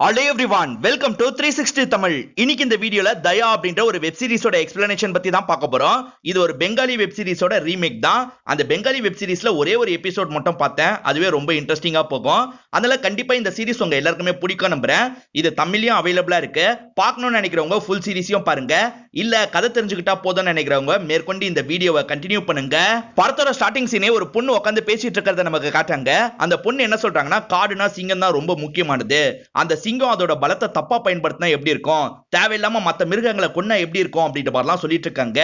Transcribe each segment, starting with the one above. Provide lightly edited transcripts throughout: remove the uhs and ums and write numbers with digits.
Hello everyone, welcome to 360 Tamil. இன்னைக்கு இந்த வீடியோல தயா அப்படின்ற ஒரு வெப் சீரிஸோட எக்ஸ்பிளனேஷன் பத்தி தான் பார்க்க போறோம். இது ஒரு பெங்காலி வெப் சீரிஸோட ரீமேக் தான். அந்த பெங்காலி வெப் சீரிஸ்ல ஒரே ஒரு எபிசோட் மட்டும் பார்த்தேன். அதுவே ரொம்ப இன்ட்ரெஸ்டிங்கா போகும். அதனால கண்டிப்பா இந்த சீரிஸ் உங்க எல்லாருக்குமே பிடிக்கும் நம்புறேன். இது தமிழ்லயும் அவைலபிளா இருக்கு. பார்க்கணும்னு நினைக்கிறவங்க ஃபுல் சீரிஸையும் பாருங்க. இல்ல கதை தெரிஞ்சுக்கிட்டா போதும்னு நினைக்கிறவங்க மேற்கொண்டு இந்த வீடியோவை கண்டினியூ பண்ணுங்க. படத்தோட ஸ்டார்டிங் சீனே ஒரு பொண்ணு உட்காந்து பேசிட்டு இருக்கிறத நமக்கு காட்டுறாங்க. அந்த பொண்ணு என்ன சொல்றாங்கன்னா, காடுனா சிங்கம் தான் ரொம்ப முக்கியமானது. அந்த சிங்கம் அதோட பலத்தை தப்பா பயன்படுத்தினா எப்படி இருக்கும், தேவையில்லாம மத்த மிருகங்களை கொன்னா எப்படி இருக்கும் அப்படின்ற மாதிரிலாம் சொல்லிட்டு இருக்காங்க.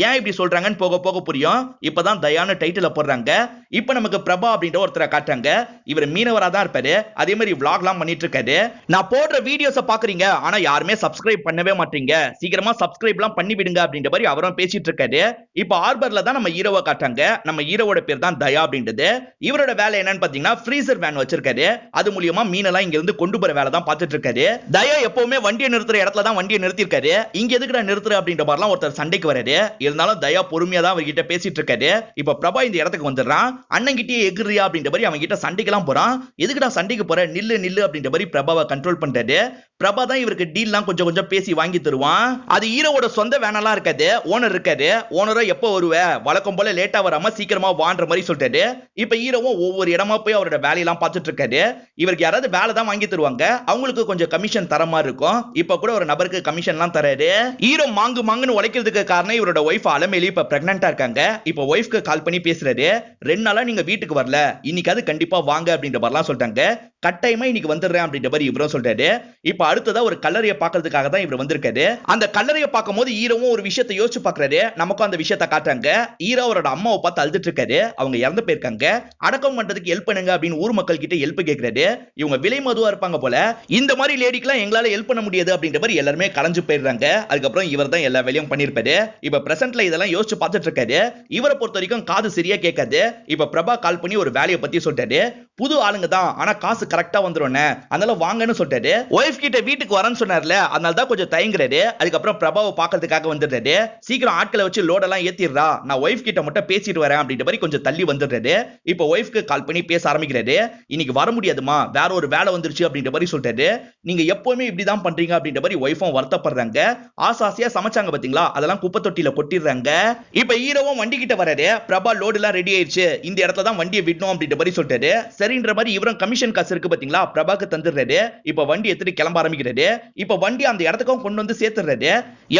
ஏன் இப்படி சொல்றாங்கன்னு போக போக புரியும். இப்பதான் தயான்னு டைட்டில போடுறாங்க. இப்ப நமக்கு பிரபா அப்படின்ற ஒருத்தரை காட்டுறாங்க. இவர் மீனவரா தான் இருப்பாரு. அதே மாதிரி விளாக்லாம் பண்ணிட்டு இருக்காரு. நான் போடுற வீடியோஸை பாக்குறீங்க, ஆனா யாருமே சப்ஸ்கிரைப் பண்ணவே மாட்டீங்க. சீக்கிரமா சப்ஸ்கிரைப்லாம் பண்ணி விடுங்க அப்படின்ற மாதிரி அவரும் பேசிட்டு இருக்காரு. இப்ப ஆர்பர்ல தான் நம்ம ஹீரோவை காட்டாங்க. நம்ம ஹீரோவோட பேர் தான் தயா அப்படின்றது. இவரோட வேலை என்னன்னு பாத்தீங்கன்னா, ஃப்ரீசர் வேன் வச்சிருக்காரு. அது மூலியமா மீனெல்லாம் இங்க இருந்து கொண்டு போற வேலை தான் பார்த்துட்டு இருக்காரு. தயா எப்பவுமே வண்டியை நிறுத்துற இடத்துல தான் வண்டியை நிறுத்திருக்காரு. இங்க எதுக்குடா நிறுத்துற அப்படின்ற மாதிரிலாம் ஒருத்தர் சண்டைக்கு வராரு. இருந்தாலும் தயா பொறுமையா தான் அவர்கிட்ட பேசிட்டு இருக்காரு. இப்ப பிரபா இந்த இடத்துக்கு வந்துடுறான். அண்ணன் கிட்டே எகிரியா அப்படின்ற மாதிரி அவங்க கிட்ட சண்டைக்கெல்லாம் போறான். எதுக்குடா சண்டைக்கு போற, நில்லு நில்லு அப்படின்ற மாதிரி பிரபாவை கண்ட்ரோல் பண்றாரு. பிரபா தான் இவருக்கு டீல்லாம் கொஞ்சம் கொஞ்சம் பேசி வாங்கி தருவான். அது ஹீரோவோட சொந்த வேனெல்லாம் இருக்காது. ஓனர் இருக்காரு. ஓனரோ எப்போ வருவ, வழக்கம் போல லேட்டா வராம சீக்கிரமா வான்ற மாதிரி சொல்றாரு. இப்ப ஹீரோவும் ஒவ்வொரு இடமா போய் அவரோட வேலையெல்லாம் பார்த்துட்டு இருக்காரு. இவருக்கு யாராவது வேலை தான் வாங்கி தருவாங்க. அவங்களுக்கு கொஞ்சம் கமிஷன் தர மாதிரி இருக்கும். இப்ப கூட ஒரு நபருக்கு கமிஷன்லாம் தராரு. ஹீரோ மாங்கு மாங்குன்னு உழைக்கிறதுக்கு காரணம் இவரோட ஒய்ஃப் அலமேலி இப்ப பிரெக்னன்ட்டா இருக்காங்க. இப்ப ஒய்ஃப்க்கு கால் பண்ணி பேசுறாரு. 2 நாளா நீங்க வீட்டுக்கு வரல, இன்னைக்கு அது கண்டிப்பா வாங்க அப்படின்ற மாதிரிலாம் சொல்றாங்க. கட்டாயமா இன்னைக்கு வந்துடுறேன் அப்படின்ற மாதிரி இவரும் சொல்றாரு. இப்ப அடுத்ததா ஒரு கல்லறையை பார்க்கிறதுக்காக தான் இவர் வந்திருக்காரு. அந்த கல்லறையை பார்க்கும்போது ஹீரோவும் ஒரு விஷயத்தை யோசிச்சு பார்க்கறாரு. நமக்கும் அந்த விஷயத்தை காட்டுறாங்க. ஹீரோ அவரோட அம்மாவை பார்த்து அழுதுட்டு இருக்காரு. அவங்க இறந்து போயிருக்காங்க. அடக்கம் பண்றதுக்கு ஹெல்ப் பண்ணுங்க அப்படின்னு ஊர் மக்கள் கிட்ட ஹெல்ப் கேட்கிறாரு. இவங்க விலை மதுவா இருப்பாங்க போல. இந்த மாதிரி லேடிக்கெல்லாம் எங்களால ஹெல்ப் பண்ண முடியாது அப்படின்ற மாதிரி எல்லாருமே கலஞ்சு போயிடுறாங்க. அதுக்கப்புறம் இவர் தான் எல்லா வேலையும் பண்ணிருப்பாரு. இப்ப பிரசன்ட்ல இதெல்லாம் யோசிச்சு பார்த்துட்டு இருக்காரு. இவரை பொறுத்த வரைக்கும் காது சரியா கேட்காது. இப்ப பிரபா கால் பண்ணி ஒரு வேலையை பத்தி சொல்றாரு. புது ஆளுங்க தான், ஆனா காசு கரெக்டா வந்துரும், அதனால வாங்கன்னு சொல்றாரு. ஒய்ஃப் கிட்ட வீட்டுக்கு வரேன்னு சொன்னார்ல, அதனால தான் கொஞ்சம் தயங்குறாரு. அதுக்கப்புறம் பிரபாவை பார்க்கிறதுக்காக வந்துடுறாரு. சீக்கிரம் ஆட்களை வச்சு லோடெல்லாம் ஏத்திடுறா, நான் ஒய்ஃப் கிட்ட மட்டும் பேசிட்டு வரேன் அப்படின்ற மாதிரி கொஞ்சம் தள்ளி வந்துடுறாரு. இப்போ ஒய்ஃப்க்கு கால் பண்ணி பேச ஆரம்பிக்கிறாரு. இன்னைக்கு வர முடியாதுமா, வேற ஒரு வேலை வந்துருச்சு அப்படின்ற மாதிரி சொல்றாரு. நீங்க எப்பவுமே இப்படிதான் பண்றீங்க அப்படின்ற மாதிரி ஒய்ஃபும் வருத்தப்படுறாங்க. ஆசாசியா சமைச்சாங்க பாத்தீங்களா, அதெல்லாம் குப்பை தொட்டியில கொட்டிடுறாங்க. இப்ப ஹீரோவும் வண்டி கிட்ட வராரு. பிரபா லோடு எல்லாம் ரெடி ஆயிடுச்சு, இந்த இடத்துல தான் வண்டியை விடணும் அப்படின்ற மாதிரி சொல்றாரு. சரின்ற மாதிரி இவரும் கமிஷன் காசு இருக்கு பாத்தீங்களா, பிரபாக்கு தந்துடுறாரு. இப்ப வண்டி எடுத்துட்டு கிளம்ப ஆரம்பிக்கிறாரு. இப்ப வண்டி அந்த இடத்துக்கும் கொண்டு வந்து சேர்த்துறாரு.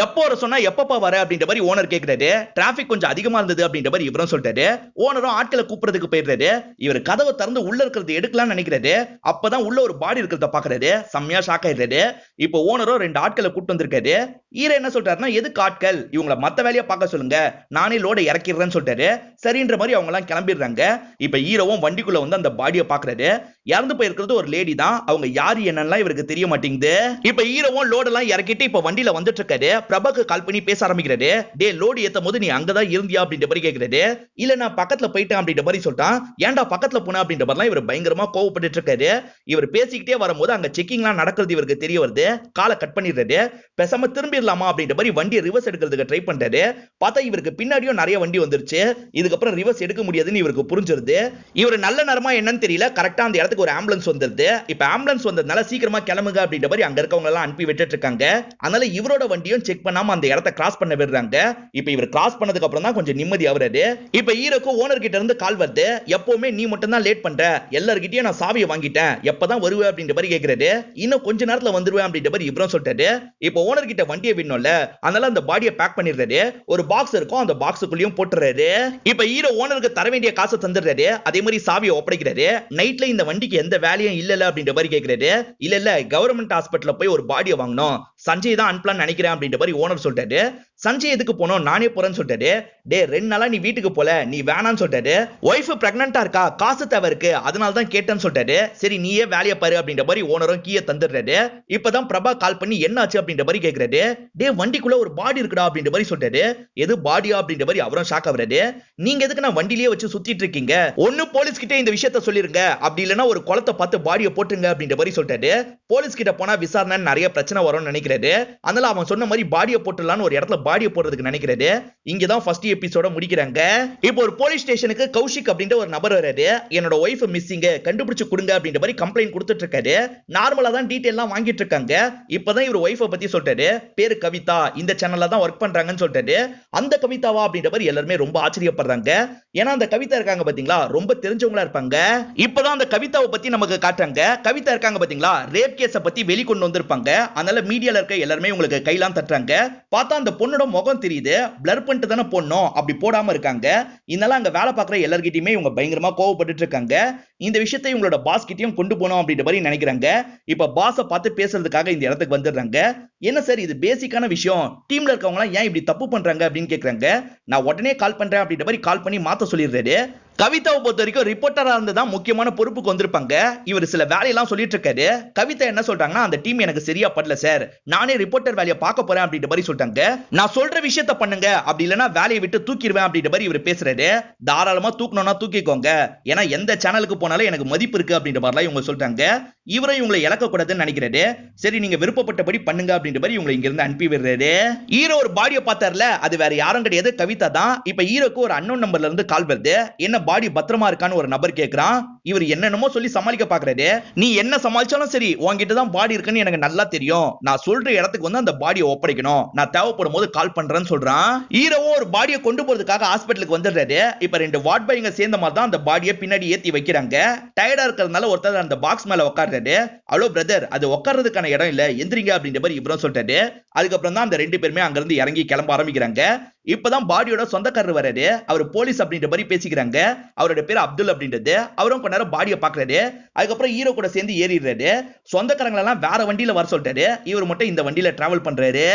எப்போ வர சொன்னா எப்பப்பா வர அப்படின்ற மாதிரி ஓனர் கேக்குறாரு. டிராபிக் கொஞ்சம் அதிகமா இருந்தது அப்படின்ற மாதிரி இவரும் சொல்றாரு. ஓனரும் ஆட்களை கூப்பிடுறதுக்கு போயிடுறாரு. இவர் கதவை திறந்து உள்ள இருக்கிறது எடுக்கலாம்னு நினைக்கிறாரு. அப்பதான் உள்ள ஒரு பாடி இருக்கிறத பாக்குறாரு. செம்மையா ஷாக் ஆயிடுறாரு. இப்போ ஓனரும் 2 ஆட்களை கூட்டு வந்திருக்காரு. ஈர என்ன சொல்றாருன்னா, எதுக்கு ஆட்கள், இவங்கள மத்த வேலையை பார்க்க சொல்லுங்க, நானே லோட இறக்கிறேன்னு சொல்றாரு. சரின்ற மாதிரி அவங்க எல்லாம் கிளம்பிடுறாங்க. இப்ப ஹீரோவும் வண்டிக்குள்ள வந்து அந்த பாடியை பாக்குறாரு. இறந்து போயிருக்கிறது ஒரு லேடி தான். அவங்க யாரு என்னன்னு இவருக்கு தெரிய மாட்டேங்குது. இப்ப ஹீரோவும் லோடெல்லாம் இறக்கிட்டு இப்ப வண்டியில வந்துட்டு இருக்காரு. பிரபாக்கு கால் பண்ணி பேச ஆரம்பிக்கிறாரு. டே, லோடு ஏத்தும் போது நீ அங்கதான் இருந்தியா அப்படின்ற மாதிரி கேக்குறாரு. இல்ல நான் பக்கத்துல போயிட்டேன் அப்படின்ற மாதிரி சொல்லிட்டான். ஏன்டா பக்கத்துல போன அப்படின்ற மாதிரிலாம் இவர் பயங்கரமா கோவப்பட்டு இருக்காரு. இவர் பேசிக்கிட்டே வரும்போது அங்க செக்கிங்லாம் நடக்கிறது இவருக்கு தெரிய வருது. காலை கட் பண்ணிடுறாரு. பேசாம திரும்பிடலாமா அப்படின்ற மாதிரி வண்டியை ரிவர்ஸ் எடுக்கிறதுக்கு ட்ரை பண்றாரு. பார்த்தா இவருக்கு பின்னாடியும் நிறைய வண்டி வந்துருச்சு. இதுக்கப்புறம் ரிவர்ஸ் எடுக்க முடியாதுன்னு இவருக்கு புரிஞ்சிருது. இவர் நல்ல நேரமா என்னன்னு தெரியல, கரெக்டா அந்த இடத்துக்கு ஒரு ஆம்புலன்ஸ் வந்துருது. இப்ப ஆம்புலன்ஸ் வந்ததுனால சீக்கிரமா கிளம்புங்க அப்படின்ற மாதிரி அங்க இருக்கவங்க எல்லாம் அனுப்பி விட்டுட்டு இருக்காங்க. அதனால இவரோட வண்டியும் செக் பண்ணாம அந்த இடத்தை கிராஸ் பண்ண விடுறாங்க. இப்ப இவர் கிராஸ் பண்ணதுக்கு அப்புறம் தான் கொஞ்சம் நிம்மதி ஆகுறாரு. இப்ப ஹீரோக்கு ஓனர் கிட்ட இருந்து கால் வருது. எப்பவுமே நீ மட்டும் தான் லேட் பண்ற, எல்லார்கிட்டயும் நான் சாவியை வாங்கிட்டேன், எப்பதான் வருவே அப்படின்ற மாதிரி கேக்குறாரு. இன்னும் கொஞ்ச நேரத்துல வந்துருவேன் அப்படின்ற மாதிரி இவரும் சொல்றாரு. இப்ப ஓனர் கிட்ட வண்டியை விடணும்ல, அதனால அந்த பாடியை பேக் பண்ணிடுறாரு. ஒரு பாக்ஸ் இருக்கும், அந்த பாக்ஸுக்குள்ளேயும் போட்டுறாரு. இப்ப ஹீரோ ஓனருக்கு தர வேண்டிய காசை தந்துடுறாரு. அதே மாதிரி சாவியை ஒப்படைக்கிறாரு. நைட்ல இந்த வண்டிக்கு எந்த வேலையும் இல்லல அப்படின்ற மாதிரி கேக்குறாரு. இல்ல கவர்மெண்ட் ஹாஸ்பிட்டல்ல போய் ஒரு பாடியை வாங்கணும், சஞ்சய் தான் அனுப்பலாம்னு நினைக்கிறேன் அப்படின்ற மாதிரி ஓனர் சொல்றாரு. சஞ்சய் எதுக்கு போனோம், நானே போறேன்னு சொல்றாரு. டே, 2 நாளா நீ வீட்டுக்கு போல, நீ வேணான்னு சொல்றாரு. ஒய்ஃப் பிரெக்னன்ட்டா இருக்கா, காசு தேவை இருக்கு, அதனால தான் கேட்டேன்னு சொல்றாரு. சரி நீயே வேலையை பாரு அப்படின்ற மாதிரி ஓனரும் கீயை தந்துடுறாரு. இப்பதான் பிரபா கால் பண்ணி என்ன ஆச்சு அப்படின்ற மாதிரி கேக்குறாரு. டே, வண்டிக்குள்ள ஒரு பாடி இருக்குடா அப்படின்ற மாதிரி சொல்றாரு. எது பாடியா அப்படின்ற மாதிரி அவரும் ஷாக் ஆகுறாரு. நீங்க எதுக்கு நான் வண்டிலேயே வச்சு சுத்திட்டு இருக்கீங்க, ஒன்னு போலீஸ் கிட்ட இந்த விஷயத்த சொல்லிருங்க, அப்படி இல்லனா ஒரு குளத்தை பார்த்து பாடியை போட்டுங்க அப்படின்ற மாதிரி சொல்றாரு. போலீஸ் கிட்ட போனா விசாரணை நிறைய பிரச்சனை வரும்னு நினைக்கிறாரு. அதனால அவன் சொன்ன மாதிரி பாடியை போட்டுடலான்னு ஒரு இடத்துல பாடியை போடுறதுக்கு நினைக்கிறாரு. இங்கதான் ஃபர்ஸ்ட் எபிசோட முடிக்கிறாங்க. இப்போ ஒரு போலீஸ் ஸ்டேஷனுக்கு கௌஷிக் அப்படின்ற ஒரு நபர் வராரு. என்னோட ஒய்ஃப் மிஸ்ஸிங், கண்டுபிடிச்சு கொடுங்க அப்படின்ற மாதிரி கம்ப்ளைண்ட் கொடுத்துட்டு இருக்காரு. நார்மலா தான் இப்பதான் டீடைல்லாம் வாங்கிட்டு இருக்காங்க. இப்பதான் இவர் ஒய்ஃபை பத்தி சொல்லிட்டாரு. பேரு கவிதா, இந்த சேனல்ல தான் ஒர்க் பண்றாங்கன்னு சொல்லிட்டாரு. அந்த கவிதாவா அப்படின்ற மாதிரி எல்லாருமே ரொம்ப ஆச்சரியப்படுறாங்க. ஏன்னா அந்த கவிதா இருக்காங்க பாத்தீங்களா, ரொம்ப தெரிஞ்சவங்களா இருப்பாங்க. இப்பதான் அந்த கவிதாவை பத்தி நமக்கு காட்டுறாங்க. கவிதா இருக்காங்க பாத்தீங்களா, ரேப் கேஸ பத்தி வெளிக்கொண்டு வந்திருப்பாங்க. அதனால மீடியால இருக்க எல்லாருமே உங்களுக்கு கையெல்லாம் தட்டுறாங்க. பார்த்தா அந்த பொண்ணோட முகம் தெரியுது, பிளர் பண்ணிட்டு தானே போடணும், அப்படி போடாம இருக்காங்க. இதனால அங்க வேலை பார்க்குற எல்லார்கிட்டயுமே இவங்க பயங்கரமா கோவப்பட்டு இருக்காங்க. இந்த விஷயத்தை இவங்களோட பாஸ் கிட்டயும் கொண்டு போகணும் அப்படின்ற மாதிரி நினைக்கிறாங்க. இப்ப பாஸ பார்த்து பேசுறதுக்காக இந்த இடத்துக்கு வந்துடுறாங்க. என்ன சார் இது பேசிக்கான விஷயம், டீம்ல இருக்கவங்க ஏன் இப்படி தப்பு பண்றாங்க அப்படின்னு கேக்குறாங்க. நான் உடனே கால் பண்றேன் அப்படின்ற மாதிரி கால் பண்ணி மாத்த சொல்லிடுறாரு. கவிதாவை பொறுத்த வரைக்கும் ரிப்போர்ட்டரா இருந்து தான் முக்கியமான பொறுப்புக்கு வந்திருப்பாங்க. இவர் சில வேலையெல்லாம் சொல்லிட்டு இருக்காரு. கவிதா என்ன சொல்றாங்கன்னா, அந்த டீம் எனக்கு சரியா படல சார், நானே ரிப்போர்ட்டர் வேலையை பார்க்க போறேன் அப்படின்ற மாதிரி சொல்லிட்டாங்க. நான் சொல்ற விஷயத்த பண்ணுங்க, அப்படி இல்லைன்னா வேலையை விட்டு தூக்கிடுவேன் அப்படின்ற மாதிரி இவர் பேசுறாரு. தாராளமா தூக்கணும்னா தூக்கிக்கோங்க, ஏன்னா எந்த சேனலுக்கு போனாலும் எனக்கு மதிப்பு இருக்கு அப்படின்ற மாதிரி இவங்க சொல்றாங்க. இவரை இவங்களை இழக்க கூடாதுன்னு நினைக்கிறாரு. சரி நீங்க விருப்பப்பட்டபடி பண்ணுங்க அப்படின்ற மாதிரி இவங்களை இங்க இருந்து அனுப்பி விடுறாரு. ஹீரோ ஒரு பாடியை பார்த்தார்ல, அது வேற யாரும் கிடையாது, கவிதா தான். இப்ப ஹீரோக்கு ஒரு அன்னோன் நம்பர்ல இருந்து கால் வருது. என்ன பாடி பத்திரமா இருக்கான்னு ஒரு நபர் கேக்குறான். இவர் என்னென்னமோ சொல்லி சமாளிக்க பாக்குறாரு. நீ என்ன சமாளிச்சாலும் சரி, உன்கிட்ட தான் பாடி இருக்குன்னு எனக்கு நல்லா தெரியும். நான் சொல்ற இடத்துக்கு வந்து அந்த பாடியை ஒப்படைக்கணும், நான் தேவைப்படும் போது கால் பண்றேன்னு சொல்றான். ஹீரோவும் ஒரு பாடியை கொண்டு போறதுக்காக ஹாஸ்பிட்டலுக்கு வந்துடுறாரு. இப்ப ரெண்டு வார்ட் பாய்ங்க சேர்ந்த மாதிரி தான் அந்த பாடியை பின்னாடி ஏத்தி வைக்கிறாங்க. டயர்டா இருக்கிறதுனால ஒருத்தர் அந்த பாக்ஸ் மேல உட்கார்றாரு. ஹலோ பிரதர், அது உட்கார்றதுக்கான இடம் இல்ல, எந்திரிங்க அப்படின்ற மாதிரி இவரும் சொல்லிட்டாரு. அதுக்கப்புறம் தான் அந்த ரெண்டு பேருமே அங்க இருந்து இறங்கி கிளம்ப ஆரம்பிக்கிறாங்க. இப்பதான் பாடியோட சொந்தக்காரர் வராரு. அவர் போலீஸ் அப்படின்ற மாதிரி பேசிக்கிறாங்க. அவரோட பேர் அப்துல் அப்படின்றது. அவரும் கொஞ்ச நேரம் பாடியை பாக்குறாரு. அதுக்கப்புறம் ஹீரோ கூட சேர்ந்து ஏறிடுறாரு. சொந்தக்காரங்க எல்லாம் வேற வண்டியில வர சொல்லிட்டாரு. இவர் மட்டும் இந்த வண்டியில டிராவல் பண்றாரு.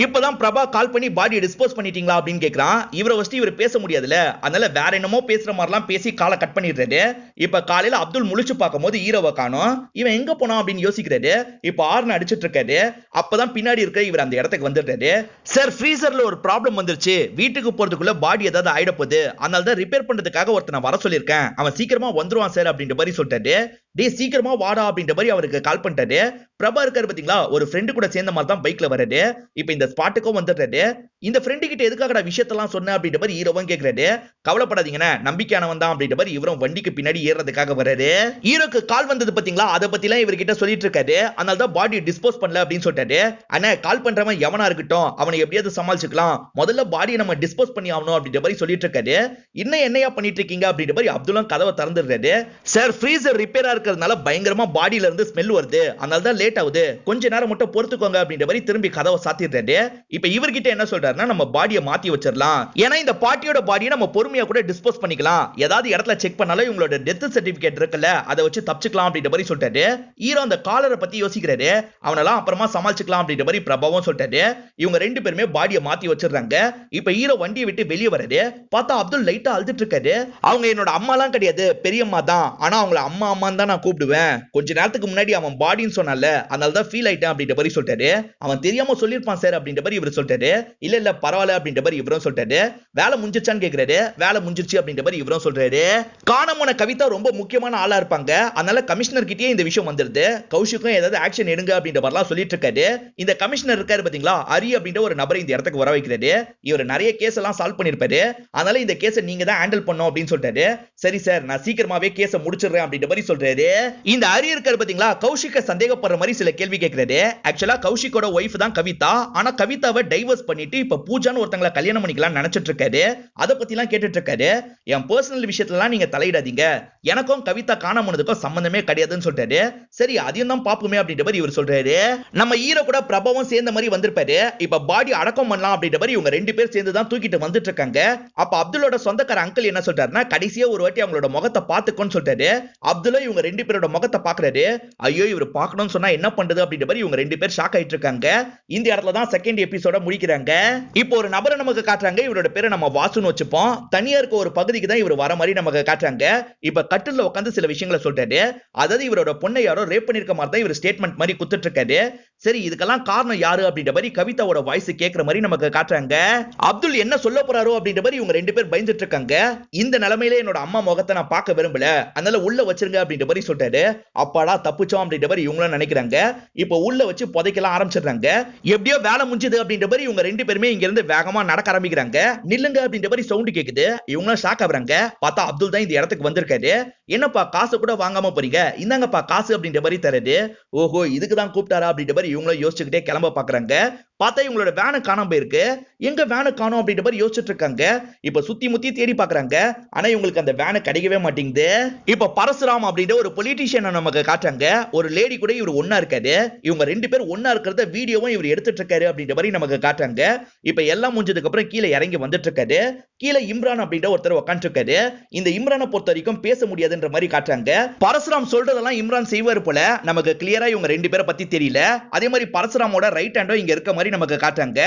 இப்பதான் பிரபா கால் பண்ணி பாடியை டிஸ்போஸ் பண்ணிட்டீங்களா அப்படின்னு கேக்குறான். இவரை வச்சு இவர் பேச முடியாதுல, அதனால வேற என்னமோ பேசுற மாதிரிலாம் பேசி காலை கட் பண்ணிடுறாரு. இப்ப காலையில அப்துல் முழிச்சு பார்க்கும் போது ஹீரோவை காணோம். இவன் எங்க போனா அப்படின்னு யோசிக்கிறாரு. இப்ப ஆர்ன் அடிச்சிட்டு இருக்காரு. அப்பதான் பின்னாடி இருக்க இவர் அந்த இடத்துக்கு வந்துடுறாரு. சார் ஃப்ரீசர்ல ஒரு ப்ராப்ளம் வந்துருச்சு, வீட்டுக்கு போறதுக்குள்ள பாடி ஏதாவது ஆயிட போகுது, அதனால தான் ரிப்பேர் பண்றதுக்காக ஒருத்தனை வர சொல்லியிருக்கேன், அவன் சீக்கிரமா வந்துருவான் சார் அப்படின்ற மாதிரி சொல்லிட்டாரு. டே சீக்கிரமா வாடா அப்படின்ற மாதிரி அவருக்கு கால் பண்ணிட்டாரு. பிரபா இருக்காரு பாத்தீங்களா, ஒரு ஃப்ரெண்டு கூட சேர்ந்த மாதிரி தான் பைக்ல வராரு. இப்ப இந்த ஸ்பாட்டுக்கும் வந்துடுறாரு. இந்த ஃப்ரெண்டு கிட்ட எதுக்காக விஷயத்தெல்லாம் சொன்ன அப்படின்ற மாதிரி ஹீரோவும் கேக்குறாரு. கவலைப்படாதீங்கன்னு, நம்பிக்கையானவன் தான் அப்படின்ற மாதிரி இவரும் வண்டிக்கு பின்னாடி ஏறதுக்காக வராரு. ஹீரோக்கு கால் வந்தது பாத்தீங்களா, அதை பத்தி எல்லாம் இவர்கிட்ட சொல்லிட்டு இருக்காரு. அதனால தான் பாடி டிஸ்போஸ் பண்ணல அப்படின்னு சொல்லிட்டாரு. ஆனா கால் பண்றவன் எவனா இருக்கட்டும், அவனை எப்படியாவது சமாளிச்சுக்கலாம், முதல்ல பாடியை நம்ம டிஸ்போஸ் பண்ணி ஆகணும் அப்படின்ற மாதிரி சொல்லிட்டு இருக்காரு. இன்னும் என்னையா பண்ணிட்டு இருக்கீங்க அப்படின்ற மாதிரி அப்துல்லாம் கதவை திறந்துடுறாரு. சார் ஃப்ரீசர் ரிப்பேரா இருக்கிறதுனால பயங்கரமா பாடியில இருந்து ஸ்மெல் வருது, அதனால தான் லேட் ஆகுது, கொஞ்ச நேரம் மட்டும் பொறுத்துக்கோங்க அப்படின்ற மாதிரி திரும்பி கதவை சாத்திடுறாரு. இப்ப இவர்கிட்ட என்ன சொல்றாருன்னா, நம்ம பாடியை மாத்தி வச்சிடலாம், ஏன்னா இந்த பாட்டியோட பாடியை நம்ம பொறுமையா கூட டிஸ்போஸ் பண்ணிக்கலாம், ஏதாவது இடத்துல செக் பண்ணாலும் இவங்களோட டெத் சர்டிபிகேட் இருக்குல்ல, அதை வச்சு தப்பிச்சுக்கலாம் அப்படின்ற மாதிரி சொல்லிட்டாரு. ஹீரோ அந்த காலரை பத்தி யோசிக்கிறாரு. அவனெல்லாம் அப்புறமா சமாளிச்சுக்கலாம் அப்படின்ற மாதிரி பிரபாவும் சொல்லிட்டாரு. இவங்க ரெண்டு பேருமே பாடியை மாத்தி வச்சிடுறாங்க. இப்ப ஹீரோ வண்டியை விட்டு வெளியே வராரு. பார்த்தா அப்துல் லைட்டா அழுதுட்டு இருக்காரு. அவங்க என்னோட அம்மாலாம் கிடையாது, பெரியம்மா தான், ஆனா அவங்கள அம்மா அம்மான்னு தான் நான் கூப்பிடுவேன். கொஞ்ச நேரத்துக்கு முன்னாடி அவன் பாடின்னு சொன்னால, அதனால தான் ஃபீல் ஆயிட்டேன் அப்படின்ற மாதிரி சொல்லிட்டாரு. அவன் தெரியாம சொல்லிருப்பான் சார் அப்படின்ற மாதிரி இவர் சொல்லிட்டாரு. இல்ல இல்ல பரவாயில்ல அப்படின்ற மாதிரி இவரும் சொல்லிட்டாரு. வேலை முடிஞ்சிச்சான்னு கேக்குறாரு. வேலை முடிஞ்சிருச்சு அப்படின்ற மாதிரி இவரும் சொல்றாரு. காணாம கவிதா ரொம்ப முக்கியமான ஆளா இருப்பாங்க, அதனால கமிஷனர் கிட்டே இந்த விஷயம் வந்துருது. கௌஷிக்கும் ஏதாவது ஆக்ஷன் எடுங்க அப்படின்ற மாதிரிலாம் சொல்லிட்டு இருக்காரு. இந்த கமிஷனர் இருக்காரு பாத்தீங்களா, ஹரி அப்படின்ற ஒரு நபரை இந்த இடத்துக்கு வர வைக்கிறாரு. இவர் நிறைய கேஸ் எல்லாம் சால்வ் பண்ணிருப்பாரு, அதனால இந்த கேஸை நீங்க தான் ஹேண்டில் பண்ணணும் அப்படின்னு சொல்லிட்டாரு. சரி சார், நான் சீக்கிரமாவே கேஸை முடிச்சிடுறேன் அப்படின்ற மாதிரி சொல்றாரு. இந்த ஹரி இருக்காரு பாத்தீங்களா, கௌஷிக்க சந்தேகப்படுற மாதிரி சில கேள்வி கேட்கிறாரு. ஆக்சுவலா கௌஷிக்கோட ஒய்ஃப் தான் கவிதா, ஆனா கவிதாவை டைவர்ஸ் பண்ணிட்டு இப்ப பூஜான்னு ஒருத்தங்கள கல்யாணம் பண்ணிக்கலாம் நினைச்சிட்டு இருக்காரு. அதை பத்தி எல்லாம் கேட்டுட்டு இருக்காரு. என் பர்சனல் விஷயத்துல நீங்க தலையிடாதீங்க, எனக்கும் கவிதா காணாமனதுக்கும் சம்பந்தமே கிடையாதுன்னு சொல்றாரு. சரி அதையும் தான் பாப்போமே அப்படின்ற மாதிரி இவர் சொல்றாரு. நம்ம ஹீரோ கூட பிரபாவும் சேர்ந்த மாதிரி வந்திருப்பாரு. இப்ப பாடி அடக்கம் பண்ணலாம் அப்படின்ற மாதிரி இவங்க ரெண்டு பேர் சேர்ந்து தான் தூக்கிட்டு வந்துட்டு இருக்காங்க. அப்ப அப்துல்லோட சொந்தக்கார அங்கிள் என்ன சொல்றாருன்னா, கடைசியா ஒரு வாட்டி அவங்களோட முகத்தை பாத்துக்கோன்னு சொல்றாரு. அப்துல்லா இவங்க ரெண்டு பேரோட முகத்தை பாக்குறாரு. ஐயோ இவர் பார்க்கணும்னு சொன்னா என்ன பண்றது அப்படின்ற மாதிரி இவங்க ரெண்டு பேர் ஷாக் ஆயிட்டு இருக்காங்க. இந்த இடத்துல தான் செகண்ட் எபிசோட முடிக்கிறாங்க. இப்போ ஒரு நபரை நமக்கு காட்டுறாங்க. இவரோட பேரை நம்ம வாசுன்னு வச்சுப்போம். தனியா இருக்க ஒரு பகுதிக்கு தான் இவர் வர மாதிரி நமக்கு காட்டுறாங்க. இப்ப கட்டில்ல உட்காந்து சில விஷயங்களை சொல்றாரு. அதாவது இவரோட பொண்ணை யாரோ ரேப் பண்ணிருக்க மாதிரி தான் இவர் ஸ்டேட்மெண்ட் மாதிரி குத்துட்டு இருக்காரு. சரி இதுக்கெல்லாம் காரணம் யாரு அப்படின்ற மாதிரி கவிதாவோட வாய்ஸ் கேட்கிற மாதிரி நமக்கு காட்டுறாங்க. அப்துல் என்ன சொல்ல போறாரோ அப்படின்ற மாதிரி இவங்க ரெண்டு பேர் பயந்துட்டு இருக்காங்க. இந்த நிலைமையில என்னோட அம்மா முகத்தை நான் பார்க்க விரும்பல, அதனால உள்ள வச்சிருங்க அப்படின்ற மாதிரி மாதிரி சொல்றாரு. அப்பாடா தப்பிச்சோம் அப்படின்ற மாதிரி இவங்களும் நினைக்கிறாங்க. இப்போ உள்ள வச்சு புதைக்கலாம் ஆரம்பிச்சிடுறாங்க. எப்படியோ வேலை முடிஞ்சது அப்படின்ற மாதிரி இவங்க ரெண்டு பேருமே இங்க இருந்து வேகமா நடக்க ஆரம்பிக்கிறாங்க. நில்லுங்க அப்படின்ற மாதிரி சவுண்ட் கேக்குது. இவங்களும் ஷாக் ஆகுறாங்க. பார்த்தா அப்துல் தான் இந்த இடத்துக்கு வந்திருக்காரு. என்னப்பா காசு கூட வாங்காம போறீங்க, இந்தாங்கப்பா காசு அப்படின்ற மாதிரி தராரு. ஓஹோ இதுக்கு தான் கூப்பிட்டாரா அப்படின்ற மாதிரி இவங்களும் யோசிச்சுக்கிட்டே கிளம்ப பாக்குறாங்க. பார்த்தா இவங்களோட வேனை காணாம போயிருக்கு. எங்க வேனை காணோம் அப்படின்ற மாதிரி யோசிச்சுட்டு இருக்காங்க. இப்ப சுத்தி முத்தி தேடி பாக்குறாங்க. ஆனா இவங்களுக்கு அந்த வேனை கிடைக்கவே மாட்டேங்குது. இப்ப பரசுராம் அப்படின்ற ஒரு பொலிட்டீஷியனை நமக்கு காட்டுறாங்க. ஒரு லேடி கூட இவர் ஒண்ணா இருக்காரு. இவங்க ரெண்டு பேர் ஒண்ணா இருக்கிறத வீடியோவும் இவர் எடுத்துட்டு இருக்காரு அப்படின்ற மாதிரி நமக்கு காட்டுறாங்க. இப்ப எல்லாம் முடிஞ்சதுக்கு அப்புறம் கீழே இறங்கி வந்துட்டு இருக்காரு. கீழே இம்ரான் அப்படின்ற ஒருத்தர் உட்கார்ந்து இருக்காரு. இந்த இம்ரானை பொறுத்த வரைக்கும் பேச முடியாதுன்ற மாதிரி காட்டுறாங்க. பரசுராம் சொல்றதெல்லாம் இம்ரான் செய்வார் போல நமக்கு கிளியரா இவங்க ரெண்டு பேரை பத்தி தெரியல. அதே மாதிரி பரசுராமோட ரைட் ஹேண்டோ இங்க இருக்க மாதிரி நமக்கு காட்டுறாங்க.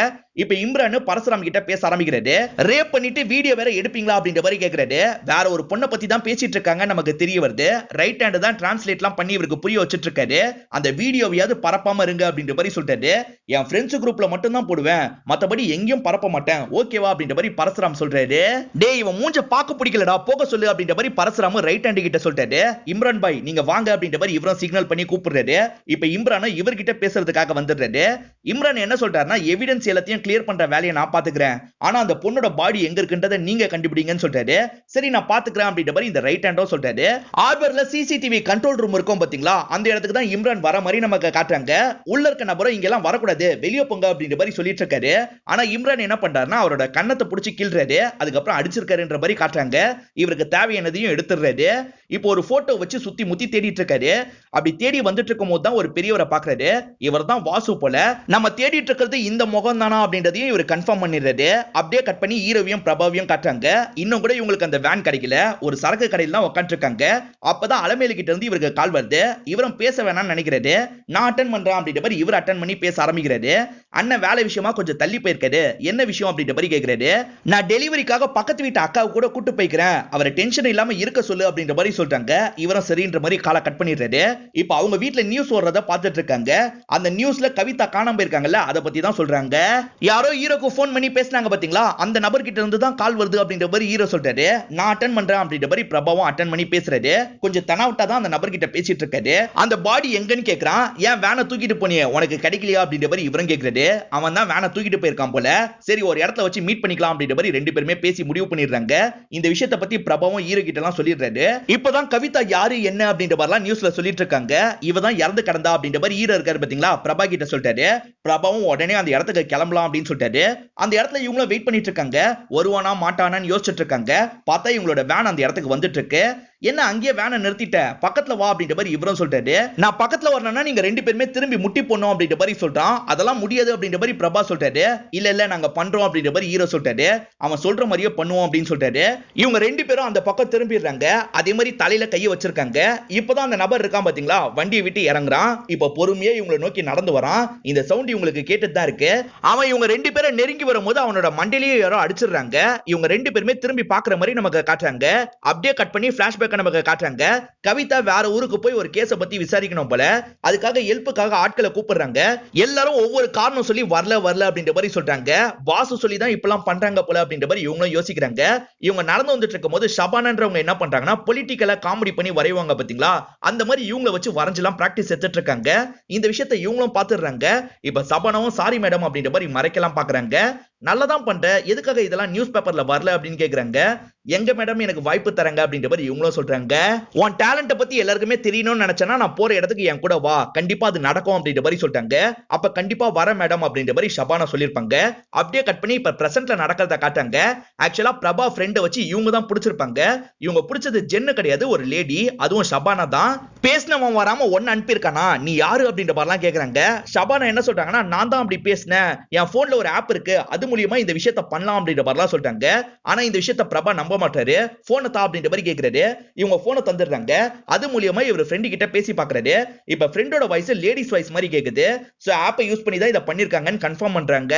இப்ப இம்ரான் பரசுராம் கிட்ட பேச ஆரம்பிக்கிறாரு. ரேப் பண்ணிட்டு வீடியோ வேற எடுப்பீங்களா அப்படின்ற மாதிரி கேக்குறாரு. வேற ஒரு பொண்ணை பத்தி தான் பேசிட்டு இருக்காங்க நமக்கு தெரிய வருது. ரைட் ஹேண்ட் தான் டிரான்ஸ்லேட்லாம் பண்ணி இவருக்கு புரிய வச்சிட்டு இருக்காரு. அந்த வீடியோவையாவது பரப்பாம இருங்க அப்படின்ற மாதிரி சொல்றாரு. என் ஃப்ரெண்ட்ஸ் குரூப்ல மட்டும் தான் போடுவேன், மத்தபடி எங்கேயும் பரப்ப மாட்டேன், ஓகேவா அப்படின்ற மாதிரி பரசுராம் சொல்றாரு. டேய் இவன் மூஞ்ச பாக்க பிடிக்கலடா, போக சொல்லு அப்படின்ற மாதிரி பரசுராம் ரைட் ஹேண்ட் கிட்ட சொல்றாரு. இம்ரான் பாய் நீங்க வாங்க அப்படின்ற மாதிரி இவரும் சிக்னல் பண்ணி கூப்பிடுறாரு. இப்ப இம்ரான் இவர்கிட்ட பேசுறதுக்காக வந்துடுறாரு. இம்ரான் என்ன சொல்றாருன்னா, எவிடன்ஸ் எல்லாத்தையும் கிளியர் பண்ற வேலையை நான் பாத்துக்கிறேன், ஆனா அந்த பொண்ணோட பாடி எங்க இருக்குன்றதை நீங்க கண்டுபிடிங்கன்னு சொல்றாரு. சரி நான் பாத்துக்கிறேன் அப்படின்ற மாதிரி இந்த ரைட் ஹேண்டோ சொல்றாரு. ஆர்பர்ல சிசிடிவி கண்ட்ரோல் ரூம் இருக்கும் பாத்தீங்களா, அந்த இடத்துக்கு தான் இம்ரான் வர மாதிரி நமக்கு காட்டுறாங்க. உள்ள இருக்க நபரும் இங்க எல்லாம் வரக்கூடாது, வெளியே போங்க அப்படின்ற மாதிரி சொல்லிட்டு இருக்காரு. ஆனா இம்ரான் என்ன பண்றாருன்னா அவரோட கண்ணத்தை பிடிச்சி கிள்றாரு. அதுக்கப்புறம் அடிச்சிருக்காருன்ற மாதிரி காட்டுறாங்க. இவருக்கு தேவையானதையும் எடுத்துறாரு. இப்போ ஒரு போட்டோ வச்சு சுத்தி முத்தி தேடிட்டு இருக்காரு. அப்படி தேடி வந்துட்டு இருக்கும் போது தான் ஒரு பெரியவரை பாக்குறாரு. இவர் தான் வாசு போல. நம்ம தேடிட்டு இருக்கிறது இந்த முகம் தானா அப்படின்றதையும் இவர் கன்ஃபார்ம் பண்ணிடுறாரு. அப்படியே கட் பண்ணி ஹீரோவையும் பிரபாவையும் காட்டுறாங்க. இன்னும் கூட இவங்களுக்கு அந்த வேன் கிடைக்கல, ஒரு சரக்கு கடையில் தான் உட்காந்து இருக்காங்க. அப்பதான் அலமேலு கிட்ட இருந்து இவருக்கு கால் வருது. இவரும் பேச வேணாம்னு நினைக்கிறாரு. நான் அட்டன் பண்றேன் அப்படின்ற மாதிரி இவர் அட்டன் பண்ணி பேச ஆரம்பிக்கிறாரு. அண்ணன் வேலை விஷயமா கொஞ்சம் தள்ளி போயிருக்காரு, என்ன விஷயம் அப்படின்ற மாதிரி கேட்கிறாரு. நான் டெலிவரிக்காக பக்கத்து வீட்டு அக்காவை கூட கூட்டு போய்க்கிறேன், அவரை டென்ஷன் இல்லாம இருக்க சொல்லு அப்படின்ற மாதிரி சொல்றாங்க. இவரும் சரின்ற மாதிரி காலை கட் பண்ணிடுறாரு. இப்போ அவங்க வீட்டுல நியூஸ் வர்றத பார்த்துட்டு இருக்காங்க. அந்த நியூஸ்ல கவிதா காணாம போயிருக்காங்கல்ல, அதை பத்தி தான் சொல்றாங்க. யாரோ ஹீரோக்கு போன் பண்ணி பேசினாங்க பாத்தீங்களா, அந்த நபர் கிட்ட இருந்து தான் கால் வருது அப்படின்ற மாதிரி ஹீரோ சொல்றாரு. நான் அட்டன் பண்றேன் அப்படின்ற மாதிரி பிரபாவும் அட்டன் பண்ணி பேசுறாரு. கொஞ்சம் தனாவட்டா தான் அந்த நபர் கிட்ட பேசிட்டு இருக்காரு. அந்த பாடி எங்கன்னு கேக்குறான். ஏன் வேனை தூக்கிட்டு போனியே, உனக்கு கிடைக்கலையா அப்படின்ற மாதிரி இவரும் கேக்குறாரு. அவன் தான் வேனை தூக்கிட்டு போயிருக்கான் போல, சரி ஒரு இடத்துல வச்சு மீட் பண்ணிக்கலாம் அப்படின்ற மாதிரி ரெண்டு பேருமே பேசி முடிவு பண்ணிடுறாங்க. இந்த விஷயத்தை பத்தி பிரபாவும் ஹீரோ கிட்ட எல்லாம் சொல்லிடுறாரு. இப்பதான் கவிதா யாரு என்ன அப்படின்ற மாதிரிலாம் நியூஸ்ல சொல்லிட்டு இருக்காங்க. இவ தான் இறந்து கிடந்தா அப்படின்ற மாதிரி ஹீரோ இருக்காரு பாத்தீங்களா, பிரபா கிட்ட சொல்லிட்டாரு. பிரபாவும் உடனே அந்த இடத்துக்கு கிளம்பலாம் அப்படின்னு சொல்லிட்டாரு. அந்த இடத்துல இவங்களும் வெயிட் பண்ணிட்டு இருக்காங்க. வருவானா மாட்டானான்னு யோசிச்சுட்டு இருக்காங்க. பார்த்தா இவங்களோட வேன் அந்த இடத்துக்கு வந்துட்டு இருக்கு. என்ன அங்கேயே வேனை நிறுத்திட்ட, பக்கத்துல வா அப்படின்ற மாதிரி இவரும் சொல்றாரு. நான் பக்கத்துல வரணும்னா நீங்க ரெண்டு பேருமே திரும்பி முட்டி போடணும் அப்படின்ற மாதிரி சொல்றான். அதெல்லாம் முடியாது அப்படின்ற மாதிரி பிரபா சொல்றாரு. இல்ல இல்ல நாங்க பண்றோம் அப்படின்ற மாதிரி ஹீரோ சொல்றாரு. அவன் சொல்ற மாதிரியே பண்ணுவோம் அப்படின்னு சொல்றாரு. இவங்க ரெண்டு பேரும் அந்த பக்கம் திரும்பிடுறாங்க. அதே மாதிரி தலையில கையை வச்சிருக்காங்க. இப்பதான் அந்த நபர் இருக்கான் பாத்தீங்களா, வண்டியை விட்டு இறங்குறான். இப்ப பொறுமையா இவங்களை நோக்கி நடந்து வரான். இந்த சவுண்ட் இவங்களுக்கு கேட்டுட்டு தான் இருக்கு. அவன் இவங்க ரெண்டு பேரை நெருங்கி வரும்போது அவனோட மண்டையிலேயே யாரோ அடிச்சிடுறாங்க. இவங்க ரெண்டு பேருமே திரும்பி பாக்குற மாதிரி நமக்கு காட்டுறாங்க. அப்படியே கட் பண்ணி பிளாஷ்பேக் நமக்கு காட்டுறாங்க. கவிதா வேற ஊருக்கு போய் ஒரு கேஸ பத்தி விசாரிக்கணும் போல, அதுக்காக ஹெல்ப்புக்காக ஆட்களை கூப்பிடுறாங்க. எல்லாரும் ஒவ்வொரு காரணம் சொல்லி வரல அப்படின்ற மாதிரி சொல்றாங்க. வாசு சொல்லி தான் இப்பெல்லாம் பண்றாங்க போல அப்படின்ற மாதிரி இவங்களும் யோசிக்கிறாங்க. இவங்க நடந்து வந்துட்டு இருக்கும்போது ஷபானான்றவங்க என்ன பண்றாங்கன்னா பொலிட்டிக்கலா காமெடி பண்ணி வரைவாங்க பாத்தீங்களா, அந்த மாதிரி இவங்களை வச்சு வரைஞ்செல்லாம் பிராக்டிஸ் எடுத்துட்டு இருக்காங்க. இந்த விஷயத்தை இவங்களும் பாத்துடுறாங்க. இப்ப சபானாவும் சாரி மேடம் அப்படின்ற மாதிரி மறைக்கலாம் பாக்குறாங்க. நல்லதான் பண்ற, எதுக்காக இதெல்லாம் நியூஸ் பேப்பர்ல வரல அப்படின்னு கேக்குறாங்க. எங்க மேடம் எனக்கு வாய்ப்பு தரங்க அப்படின்ற மாதிரி இவங்களும் சொல்றாங்க. உன் டேலண்ட பத்தி எல்லாருக்குமே தெரியணும்னு நினைச்சேன்னா நான் போற இடத்துக்கு என் கூட வா, கண்டிப்பா அது நடக்கும் அப்படின்ற மாதிரி சொல்லிட்டாங்க. அப்ப கண்டிப்பா வர மேடம் அப்படின்ற மாதிரி ஷபானா சொல்லிருப்பாங்க. அப்படியே கட் பண்ணி இப்ப பிரசன்ட்ல நடக்கிறத காட்டாங்க. ஆக்சுவலா பிரபா ஃப்ரெண்ட வச்சு இவங்க தான் பிடிச்சிருப்பாங்க. இவங்க பிடிச்சது ஜென்னு கிடையாது, ஒரு லேடி, அதுவும் ஷபானா தான். பேசினவன் வராம ஒன்னு அனுப்பியிருக்கானா, நீ யாரு அப்படின்ற மாதிரிலாம் கேக்குறாங்க. ஷபானா என்ன சொல்றாங்கன்னா, நான் தான் அப்படி பேசினேன், என் போன்ல ஒரு ஆப் இருக்கு, அது மூலியமா இந்த விஷயத்தை பண்ணலாம் அப்படின்ற மாதிரிலாம் சொல்றாங்க. ஆனா இந்த விஷயத்தை பிரபா நம்ப மாட்டாரு. போனை தா அப்படின்ற மாதிரி கேக்குறாரு. இவங்க போனை தந்துடுறாங்க. அது மூலியமா இவர் ஃப்ரெண்டு கிட்ட பேசி பாக்குறாரு. இப்ப ஃப்ரெண்டோட வாய்ஸ் லேடிஸ் வாய்ஸ் மாதிரி கேக்குது. சோ ஆப்பை யூஸ் பண்ணி தான் இத பண்ணிருக்காங்கன்னு கன்ஃபார்ம் பண்றாங்க.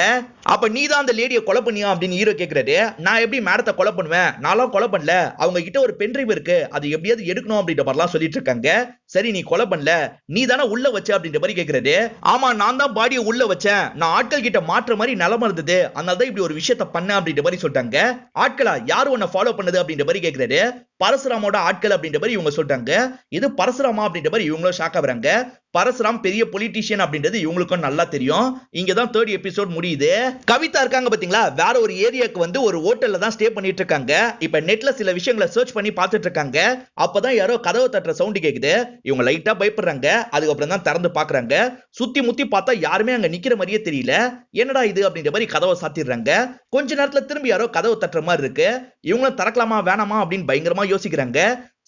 அப்ப நீ தான் அந்த லேடியை கொலை பண்ணியா அப்படின்னு ஹீரோ கேக்குறாரு. நான் எப்படி மேடத்தை கொலை பண்ணுவேன், நான்லாம் கொலை பண்ணல, அவங்க கிட்ட ஒரு பென்ட்ரைவ் இருக்கு, அது எப்படியாவது எடுக்கணும் அப்படின்ற மாதிரிலாம் சொல்லிட்டு இருக்காங்க. சரி நீ கொலை பண்ணல, நீ தானே உள்ள வச்ச அப்படின்ற மாதிரி கேக்குறாரு. ஆமா நான் தான் பாடியை உள்ள வச்சேன், நான் ஆட்கள் கிட்ட மாற்ற மாதிரி நிலைமை இருந்தது, அதனால தான் இப்படி ஒரு விஷயத்தை பண்ண அப்படின்ற மாதிரி சொல்லிட்டாங்க. ஆட்களா யாரு உன்னை ஃபாலோ பண்ணது அப்படின்ற மாதிரி கேக்குறாரு. பரசுராமோட ஆட்கள் அப்படின்ற மாதிரி இவங்க சொல்றாங்க. இது பரசுராமா அப்படின்ற மாதிரி இவங்களும் ஷாக் ஆகுறாங்க. பரசுராம் பெரிய பொலிட்டீஷியன் அப்படின்றது இவங்களுக்கும் நல்லா தெரியும். இங்கதான் 3rd எபிசோட் முடியுது. கவிதா இருக்காங்க பாத்தீங்களா, வேற ஒரு ஏரியாக்கு வந்து ஒரு ஹோட்டல்ல தான் ஸ்டே பண்ணிட்டு இருக்காங்க. இப்ப நெட்ல சில விஷயங்களை சர்ச் பண்ணி பார்த்துட்டு இருக்காங்க. அப்பதான் யாரோ கதவை தட்டுற சவுண்ட் கேக்குது. இவங்க லைட்டா பயப்படுறாங்க. அதுக்கப்புறம் தான் திறந்து பாக்குறாங்க. சுத்தி முத்தி பார்த்தா யாருமே அங்க நிக்கிற மாதிரியே தெரியல. என்னடா இது அப்படின்ற மாதிரி கதவை சாத்திடுறாங்க. கொஞ்ச நேரத்துல திரும்பி யாரோ கதவை தட்டுற மாதிரி இருக்கு. இவங்களும் திறக்கலாமா வேணாமா அப்படின்னு பயங்கரமா யோசிக்கிறாங்க.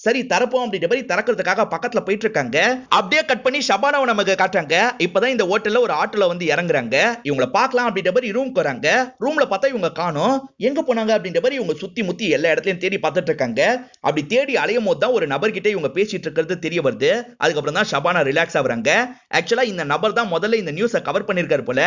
சரி தரப்போம் அப்படின்ற மாதிரி திறக்கிறதுக்காக பக்கத்துல போயிட்டு இருக்காங்க. அப்படியே கட் பண்ணி ஷபானாவை நமக்கு காட்டுறாங்க. இப்பதான் இந்த ஹோட்டல்ல ஒரு ஆட்டோல வந்து இறங்குறாங்க. இவங்களை பார்க்கலாம் அப்படின்ற மாதிரி ரூம்க்கு வராங்க. ரூம்ல பார்த்தா இவங்க காணோம். எங்க போனாங்க அப்படின்ற மாதிரி இவங்க சுத்தி முத்தி எல்லா இடத்துலயும் தேடி பார்த்துட்டு இருக்காங்க. அப்படி தேடி அலையும் போது தான் ஒரு நபர்கிட்ட இவங்க பேசிட்டு இருக்கிறது தெரிய வருது. அதுக்கப்புறம் தான் ஷபானா ரிலாக்ஸ் ஆகுறாங்க. ஆக்சுவலா இந்த நபர் தான் முதல்ல இந்த நியூஸை கவர் பண்ணிருக்காரு போல.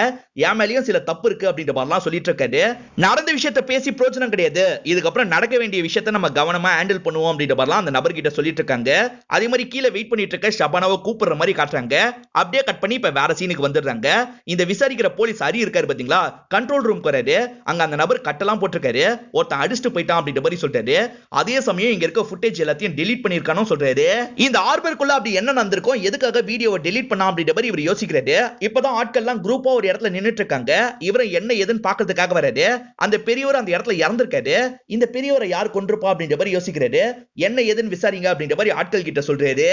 என் மேலயும் சில தப்பு இருக்கு அப்படின்ற மாதிரிலாம் சொல்லிட்டு இருக்காரு. நடந்த விஷயத்தை பேசி பிரோஜனம் கிடையாது. இதுக்கப்புறம் நடக்க வேண்டிய விஷயத்தை நம்ம கவனமா ஹேண்டில் பண்ணுவோம் அப்படின்ற மாதிரிலாம் அந்த நபர்கிட்ட சொல்லிட்டு இருக்காங்க. அதே மாதிரி கீழே வெயிட் பண்ணிட்டு இருக்க ஷபானாவை கூப்பிடுற மாதிரி காட்டுறாங்க. அப்படியே கட் பண்ணி இப்ப வேற சீனுக்கு வந்துடுறாங்க. இந்த விசாரிக்கிற போலீஸ் ஹரி இருக்காரு பாத்தீங்களா, கண்ட்ரோல் ரூம் வராரு. அங்க அந்த நபர் கட்டெல்லாம் போட்டிருக்காரு. ஒருத்தன் அடிச்சுட்டு போயிட்டான் அப்படின்ற மாதிரி சொல்றாரு. அதே சமயம் இங்க இருக்க ஃபுட்டேஜ் எல்லாத்தையும் டெலீட் பண்ணிருக்கானு சொல்றாரு. இந்த ஆர்பருக்குள்ள அப்படி என்ன நடந்திருக்கும், எதுக்காக வீடியோவை டெலீட் பண்ணா அப்படின்ற மாதிரி இவர் யோசிக்கிறாரு. இப்பதான் ஆட்கள்லாம் குரூப்பா ஒரு இடத்துல நின்னுட்டு இருக்காங்க. இவரை என்ன ஏதுன்னு பாக்குறதுக்காக வராரு. அந்த பெரியவர் அந்த இடத்துல இறந்திருக்காரு. இந்த பெரியவரை யார் கொண்டிருப்பா அப்படின்ற மாதிரி யோசிக்கிறாரு. என்ன ஏதுன்னு விசாரிங்க அப்படின்ற மாதிரி ஆட்கள் கிட்ட சொல்றாரு.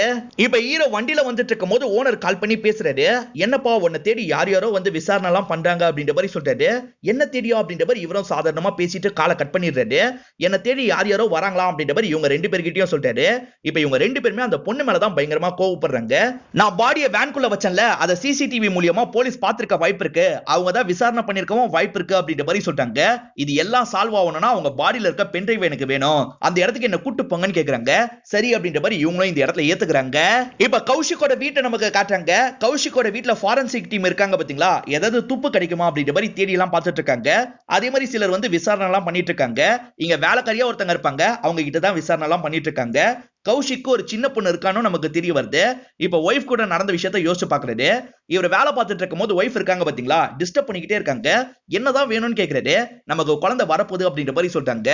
இப்ப ஹீரோ வண்டியில வந்துட்டு இருக்கும் போது ஓனர் கால் பண்ணி பேசுறாரு. என்னப்பா உன்னை தேடி யார் யாரோ வந்து விசாரணை எல்லாம் பண்றாங்க அப்படின்ற மாதிரி சொல்றாரு. என்ன தேடியோ அப்படின்ற மாதிரி இவரும் சாதாரணமா பேசிட்டு காலை கட் பண்ணிடுறாரு. என்ன தேடி யார் யாரோ வராங்களா அப்படின்ற மாதிரி இவங்க 2 பேர்கிட்டயும் சொல்றாரு. இப்ப இவங்க 2 பேருமே அந்த பொண்ணு மேலதான் பயங்கரமா கோவப்படுறாங்க. நான் பாடியை வேன்குள்ள வச்சேன்ல, அதை சிசிடிவி மூலியமா போலீஸ் பார்த்திருக்க வாய்ப்பு இருக்கு. அவங்க தான் விசாரணை பண்ணிருக்கவும் வாய்ப்பு இருக்கு அப்படின்ற மாதிரி சொல்றாங்க. இது எல்லாம் சால்வ் ஆகணும்னா அவங்க பாடியில இருக்க பென்ட்ரைவ் எனக்கு வேணும். அந்த இடத்துக்கு என்ன கூட்டு போங்கன்னு கேக்குறாங்க. சரி அப்படின்ற மாதிரி இவங்களும் இந்த இடத்துல ஏத்துக்கிறாங்க. இப்ப கௌஷிக்கோட வீட்டை நமக்கு காட்டுறாங்க. கௌஷிக்கோட வீட்ல ஃபாரன்சிக் டீம் இருக்காங்க பாத்தீங்களா, ஏதாவது துப்பு கிடைக்குமா அப்படின்ற மாதிரி தேடி எல்லாம் பார்த்துட்டு இருக்காங்க. அதே மாதிரி சிலர் வந்து விசாரணை எல்லாம் பண்ணிட்டு இருக்காங்க. இங்க வேலைக்காரியா ஒருத்தங்க இருப்பாங்க, அவங்க கிட்ட தான் விசாரணை எல்லாம் பண்ணிட்டு இருக்காங்க. கௌஷிக்கு ஒரு சின்ன பொண்ணு இருக்கானோ நமக்கு தெரிய வருது. இப்ப ஒய்ஃப் கூட நடந்த விஷயத்தை யோசிச்சு பாக்குறது. இவர் வேலை பார்த்துட்டு இருக்கும் போது ஒய்ஃப் இருக்காங்க பாத்தீங்களா, டிஸ்டர்ப் பண்ணிக்கிட்டே இருக்காங்க. என்னதான் வேணும்னு கேக்குறாரு. நமக்கு குழந்தை வரப்போகுது அப்படின்ற மாதிரி சொல்றாங்க.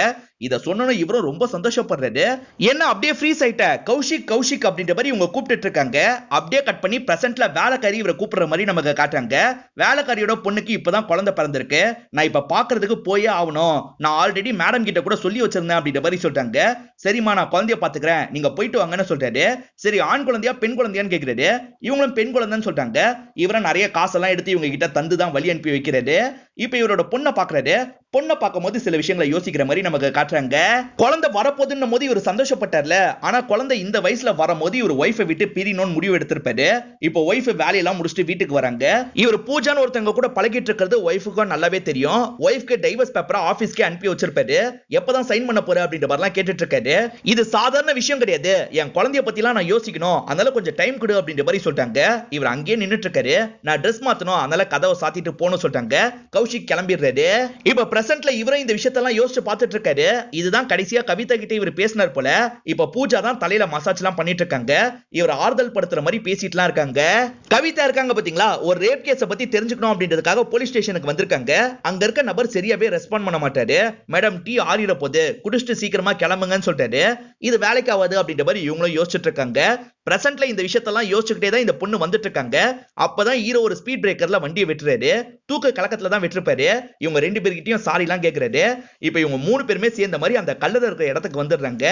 இத சொன்னோன்னு இவரும் ரொம்ப சந்தோஷப்படுறாரு. என்ன அப்படியே ஃப்ரீஸ் ஆயிட்ட கௌஷிக் கௌஷிக் அப்படின்ற மாதிரி இவங்க கூப்பிட்டு இருக்காங்க. அப்படியே கட் பண்ணி பிரசன்ட்ல வேலைக்காரி இவரை கூப்பிடுற மாதிரி நமக்கு காட்டுறாங்க. வேலைக்காரியோட பொண்ணுக்கு இப்பதான் குழந்தை பிறந்திருக்கு. நான் இப்ப பாக்குறதுக்கு போயே ஆகணும். நான் ஆல்ரெடி மேடம் கிட்ட கூட சொல்லி வச்சிருந்தேன் அப்படின்ற மாதிரி சொல்றாங்க. சரிம்மா நான் குழந்தைய பாத்துக்கிறேன், நீங்க போயிட்டு வாங்கன்னு சொல்றாரு. சரி ஆண் குழந்தையா பெண் குழந்தையான்னு கேக்குறாரு. இவங்களும் பெண் குழந்தைன்னு சொல்றாங்க. இவரை நிறைய காசெல்லாம் எடுத்து இவங்க கிட்ட தந்து தான் வழி அனுப்பி வைக்கிறாரு. இப்ப இவரோட பொண்ணை பாக்குறாரு. பொண்ணை பார்க்கும்போது சில விஷயங்களை யோசிக்கிற மாதிரி நமக்கு காட்டுறாங்க. குழந்தை வரப்போதுன்னும் போது இவர் சந்தோஷப்பட்டார்ல, ஆனா குழந்தை இந்த வயசுல வரும்போது இவர் ஒய்ஃபை விட்டு பிரியணும்னு முடிவு எடுத்திருப்பாரு. இப்போ ஒய்ஃப் வேலையெல்லாம் முடிச்சுட்டு வீட்டுக்கு வராங்க. இவர் பூஜான்னு ஒருத்தங்க கூட பழகிட்டு இருக்கிறது ஒய்ஃபுக்கும் நல்லாவே தெரியும். ஒய்ஃப்க்கு டைவர்ஸ் பேப்பரை ஆபீஸ்க்கு அனுப்பி வச்சிருப்பாரு. எப்பதான் சைன் பண்ண போற அப்படின்ற மாதிரிலாம் கேட்டுட்டு இருக்காரு. இது சாதாரண விஷயம் கிடையாது, என் குழந்தைய பத்திலாம் நான் யோசிக்கணும், அதனால கொஞ்சம் டைம் கொடு அப்படின்ற மாதிரி சொல்லிட்டாங்க. இவர் அங்கேயே நின்னுட்டு இருக்காரு. நான் ட்ரெஸ் மாத்தணும், அதனால கதவை சாத்திட்டு போகணும்னு சொல்லிட்டாங்க. கௌஷிக் கிளம்பிடுறாரு. இப்ப பிரசன்ட்ல இவரும் இந்த விஷயத்தெல்லாம் யோசிச்சு பார்த்துட்டு இருக்காரு. இதுதான் கடைசியா கவிதா கிட்ட இவர் பேசினார் போல. இப்ப பூஜா தான் தலையில மசாஜ் எல்லாம் பண்ணிட்டு இருக்காங்க. இவர் ஆறுதல் படுத்துற மாதிரி பேசிட்டுலாம் இருக்காங்க. கவிதா இருக்காங்க பாத்தீங்களா, ஒரு ரேப் கேஸ பத்தி தெரிஞ்சுக்கணும் அப்படின்றதுக்காக போலீஸ் ஸ்டேஷனுக்கு வந்திருக்காங்க. அங்க இருக்க நபர் சரியாவே ரெஸ்பாண்ட் பண்ண மாட்டாரு. மேடம் டீ ஆறிட போது, குடிச்சிட்டு சீக்கிரமா கிளம்புங்கன்னு சொல்லிட்டாரு. இது வேலைக்கு ஆகாது அப்படின்ற மாதிரி இவங்களும் யோசிச்சுட்டு இருக்காங்க. பிரசன்ட்ல இந்த விஷயத்தெல்லாம் யோசிச்சுக்கிட்டே தான் இந்த பொண்ணு வந்துட்டு இருக்காங்க. அப்பதான் ஹீரோ ஒரு ஸ்பீட் பிரேக்கர்ல வண்டியை வெட்டுறாரு. தூக்க கலக்கத்துல தான் வெட்டிருப்பாரு. இவங்க 2 பேர்கிட்டயும் சாரி எல்லாம் கேக்குறாரு. இப்ப இவங்க 3 பேருமே சேர்ந்த மாதிரி அந்த கல்லறை இருக்கிற இடத்துக்கு வந்துடுறாங்க.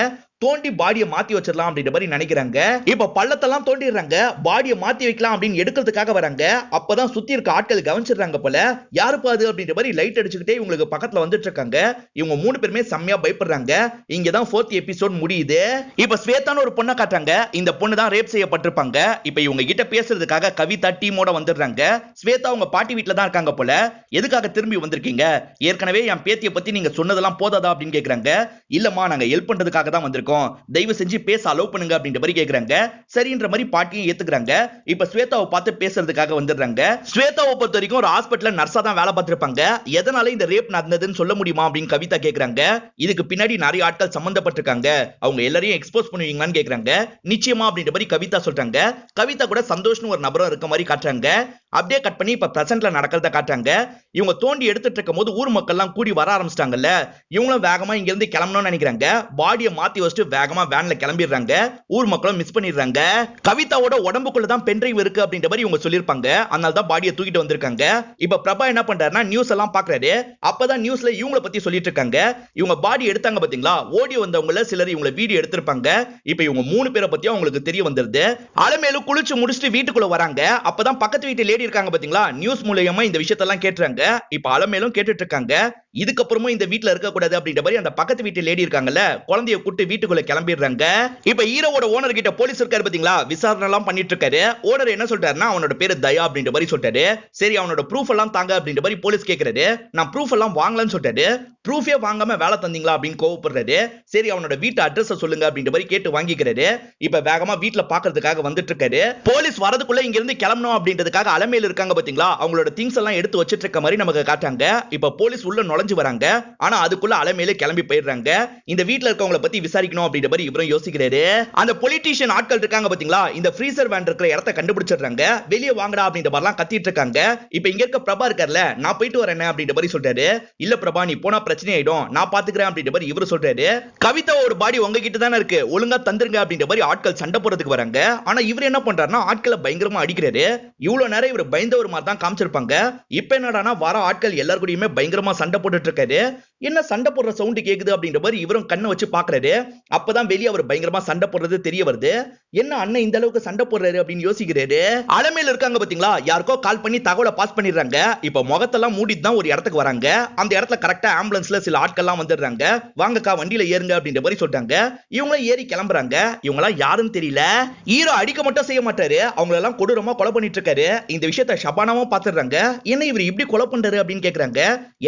தோண்டி பாடியை மாத்தி வச்சிடலாம் அப்படின்ற மாதிரி நினைக்கிறாங்க. இப்ப பள்ளத்தெல்லாம் தோண்டிடுறாங்க. பாடியை மாத்தி வைக்கலாம் அப்படின்னு எடுக்கிறதுக்காக வராங்க. அப்பதான் சுத்தி இருக்க ஆட்கள் கவனிச்சிடுறாங்க போல. யாரு பாது அப்படின்ற மாதிரி லைட் அடிச்சுக்கிட்டே இவங்களுக்கு பக்கத்துல வந்துட்டு இருக்காங்க. இவங்க 3 பேருமே செம்மையா பயப்படுறாங்க. இங்கதான் 4th எபிசோட் முடியுது. இப்ப ஸ்வேதான்னு ஒரு பொண்ணை காட்டுறாங்க. இந்த பொண்ணு தான் ரேப் செய்யப்பட்டிருப்பாங்க. இப்ப இவங்க கிட்ட பேசுறதுக்காக கவிதா டீமோட வந்துடுறாங்க. ஸ்வேதா உங்க பாட்டி வீட்ல தான் இருக்காங்க போல. எதுக்காக திரும்பி வந்திருக்கீங்க? ஏற்கனவே என் பேத்தியை பத்தி நீங்க சொன்னதெல்லாம் போதாதா அப்படின்னு கேக்குறாங்க. இல்லம்மா நாங்க ஹெல்ப் பண்றதுக்காக தான் வந்திருக்கோம், தயவு செஞ்சு பேச அலோவ் பண்ணுங்க அப்படின்ற மாதிரி கேக்குறாங்க. சரின்ற மாதிரி பாட்டியும் ஏத்துக்கிறாங்க. இப்ப ஸ்வேதாவை பார்த்து பேசுறதுக்காக வந்துடுறாங்க. ஸ்வேதாவை பொறுத்த வரைக்கும் ஒரு ஹாஸ்பிட்டல்ல நர்ஸா தான் வேலை பார்த்திருப்பாங்க. எதனால இந்த ரேப் நடந்ததுன்னு சொல்ல முடியுமா அப்படின்னு கவிதா கேக்குறாங்க. இதுக்கு பின்னாடி நிறைய ஆட்கள் சம்பந்தப்பட்டிருக்காங்க, அவங்க எல்லாரையும் எக்ஸ்போஸ் பண்ணுவீங்களான்னு கேக்குறாங்க. நிச்சயமா அப்படின்ற மாதிரி கவிதா சொல்றாங்க. கவிதா கூட சந்தோஷ்னு ஒரு நபரும் இருக்க மாதிரி காட்டுறாங்க. அப்படியே கட் பண்ணி இப்ப பிரசன்ட்ல நடக்கிறத காட்டுறாங்க. இவங்க தோண்டி எடுத்துட்டு இருக்கும் போது ஊர் மக்கள் எல்லாம் கூடி வர ஆரம்பிச்சிட்டாங்கல்ல. இவங்களும் வேகமா இங்க இருந்து கிளம்பணும்னு நினைக்கிறாங்க. பாடியை மாத்தி வச்சுட்டு வேகமா வேன்ல கிளம்பிடுறாங்க. ஊர் மக்களும் மிஸ் பண்ணிடுறாங்க. கவிதாவோட உடம்புக்குள்ள தான் பென்ட்ரைவ் இருக்கு அப்படின்ற மாதிரி இவங்க சொல்லிருப்பாங்க. அதனால தான் பாடியை தூக்கிட்டு வந்திருக்காங்க. இப்ப பிரபா என்ன பண்றாருன்னா நியூஸ் எல்லாம் பாக்குறாரு. அப்பதான் நியூஸ்ல இவங்கள பத்தி சொல்லிட்டு இருக்காங்க. இவங்க பாடி எடுத்தாங்க பாத்தீங்களா, ஓடி வந்தவங்கள சிலர் இவங்க வீடியோ எடுத்திருப்பாங்க. இப்ப இவங்க 3 பேரை பத்தி அவங்களுக்கு தெரிய வந்துருது. அலமேலு குளிச்சு முடிச்சுட்டு வீட்டுக்குள்ள வராங்க. அப்பதான் பக்கத்து வீட்டு லேடி இருக்காங்க பாத்தீங்களா, நியூஸ் மூலமா இந்த விஷயத்தெல்லாம் கேட்டுறாங்க. இப்ப அலமேலும் கேட்டுட்டு இருக்காங்க. இதுக்கப்புறமும் இந்த வீட்ல இருக்க கூடாது அப்படின்ற மாதிரி அந்த பக்கத்து வீட்டு லேடி இருக்காங்கல்ல, குழந்தைய கூட்டி வீட்டுக்குள்ள கிளம்பிடுறாங்க. இப்ப ஹீரோவோட ஓனர் கிட்ட போலீஸ் இருக்காரு பாத்தீங்களா, விசாரணை எல்லாம் பண்ணிட்டு இருக்காரு. ஓனர் என்ன சொல்றாருன்னா அவனோட பேரு தயா அப்படின்ற மாதிரி சொல்றாரு. சரி அவனோட ப்ரூஃப் எல்லாம் தாங்க அப்படின்ற மாதிரி போலீஸ் கேக்குறாரு. நான் ப்ரூஃப் எல்லாம் வாங்கலன்னு சொல்றாரு. ப்ரூஃபே வாங்காம வேலை தந்தீங்களா அப்படின்னு கோவப்படுறாரு. சரி அவனோட வீட்டு அட்ரஸ் சொல்லுங்க அப்படின்ற மாதிரி கேட்டு வாங்கிக்கிறாரு. இப்ப வேகமா வீட்ல பாக்குறதுக்காக வந்துட்டு இருக்காரு. போலீஸ் வரதுக்குள்ள இங்க இருந்து கிளம்பணும் அப்படின்றதுக்காக அலமேல இருக்காங்க பாத்தீங்களா, அவங்களோட திங்ஸ் எல்லாம் எடுத்து வச்சிட்டு இருக்க மாதிரி நமக்கு காட்டாங்க. இப்ப போலீஸ் உள்ள நுழைஞ்சு வராங்க. ஆனா அதுக்குள்ள அலமேல கிளம்பி போயிடுறாங்க. இந்த வீட்ல இருக்கவங்கள பத்தி விசாரிக்கணும் அப்படின்ற மாதிரி இவரும் யோசிக்கிறாரு. அந்த பொலிட்டீஷியன் ஆட்கள் இருக்காங்க பாத்தீங்களா, இந்த ஃப்ரீசர் வேன் இருக்கிற இடத்தை கண்டுபிடிச்சிடுறாங்க. வெளியே வாங்கடா அப்படின்ற மாதிரிலாம் கத்திட்டு இருக்காங்க. இப்ப இங்க இருக்க பிரபா இருக்கார்ல, நான் போயிட்டு வரேன் அப்படின்ற மாதிரி சொல்றாரு. இல்ல பிரபா நீ போனா பிரச்சனை ஆயிடும், நான் பாத்துக்கிறேன் அப்படின்ற மாதிரி இவரு சொல்றாரு. கவிதா ஒரு பாடி உங்ககிட்ட தானே இருக்கு, ஒழுங்கா தந்துருங்க அப்படின்ற மாதிரி ஆட்கள் சண்டை போறதுக்கு வராங்க. ஆனா இவர் என்ன பண்றாருன்னா ஆட்களை பயங்கரமா அடிக்கிறாரு. இவ்வளவு நேரம் இவர் பயந்தவர் மாதிரி தான் காமிச்சிருப்பாங்க. இப்ப என்னடானா வர ஆட்கள் எல்லாரும் கூடயுமே பயங்கரமா சண்டை போட்டுட்டு இருக்காரு. என்ன சண்டை போடுற சவுண்ட் கேக்குது அப்படின்ற மாதிரி இவரும் கண்ணை வச்சு பாக்குறாரு. அப்பதான் வெளியே அவர் பயங்கரமா சண்டை போடுறது தெரிய வருது. என்ன அண்ணன் இந்த அளவுக்கு சண்டை போடுறாரு அப்படின்னு யோசிக்கிறாரு. அலமேல இருக்காங்க பாத்தீங்களா, யாருக்கோ கால் பண்ணி தகவலை பாஸ் பண்ணிடுறாங்க. இப்ப முகத்தெல்லாம் மூடிட்டு தான் ஒரு இடத்துக்கு வராங்க. அந்த இடத்துல கரெக்டா ஆம்புலன்ஸ்ல சில ஆட்கள் எல்லாம் வந்துடுறாங்க. வாங்கக்கா வண்டியில ஏறுங்க அப்படின்ற மாதிரி சொல்றாங்க. இவங்களும் ஏறி கிளம்புறாங்க. இவங்க எல்லாம் யாருன்னு தெரியல. ஹீரோ அடிக்க மட்டும் செய்ய மாட்டாரு, அவங்க எல்லாம் கொடூரமா கொலை பண்ணிட்டு இருக்காரு. இந்த விஷயத்தை ஷபானாவும் பாத்துறாங்க. என்ன இவர் இப்படி கொலை பண்றாரு அப்படின்னு கேக்குறாங்க.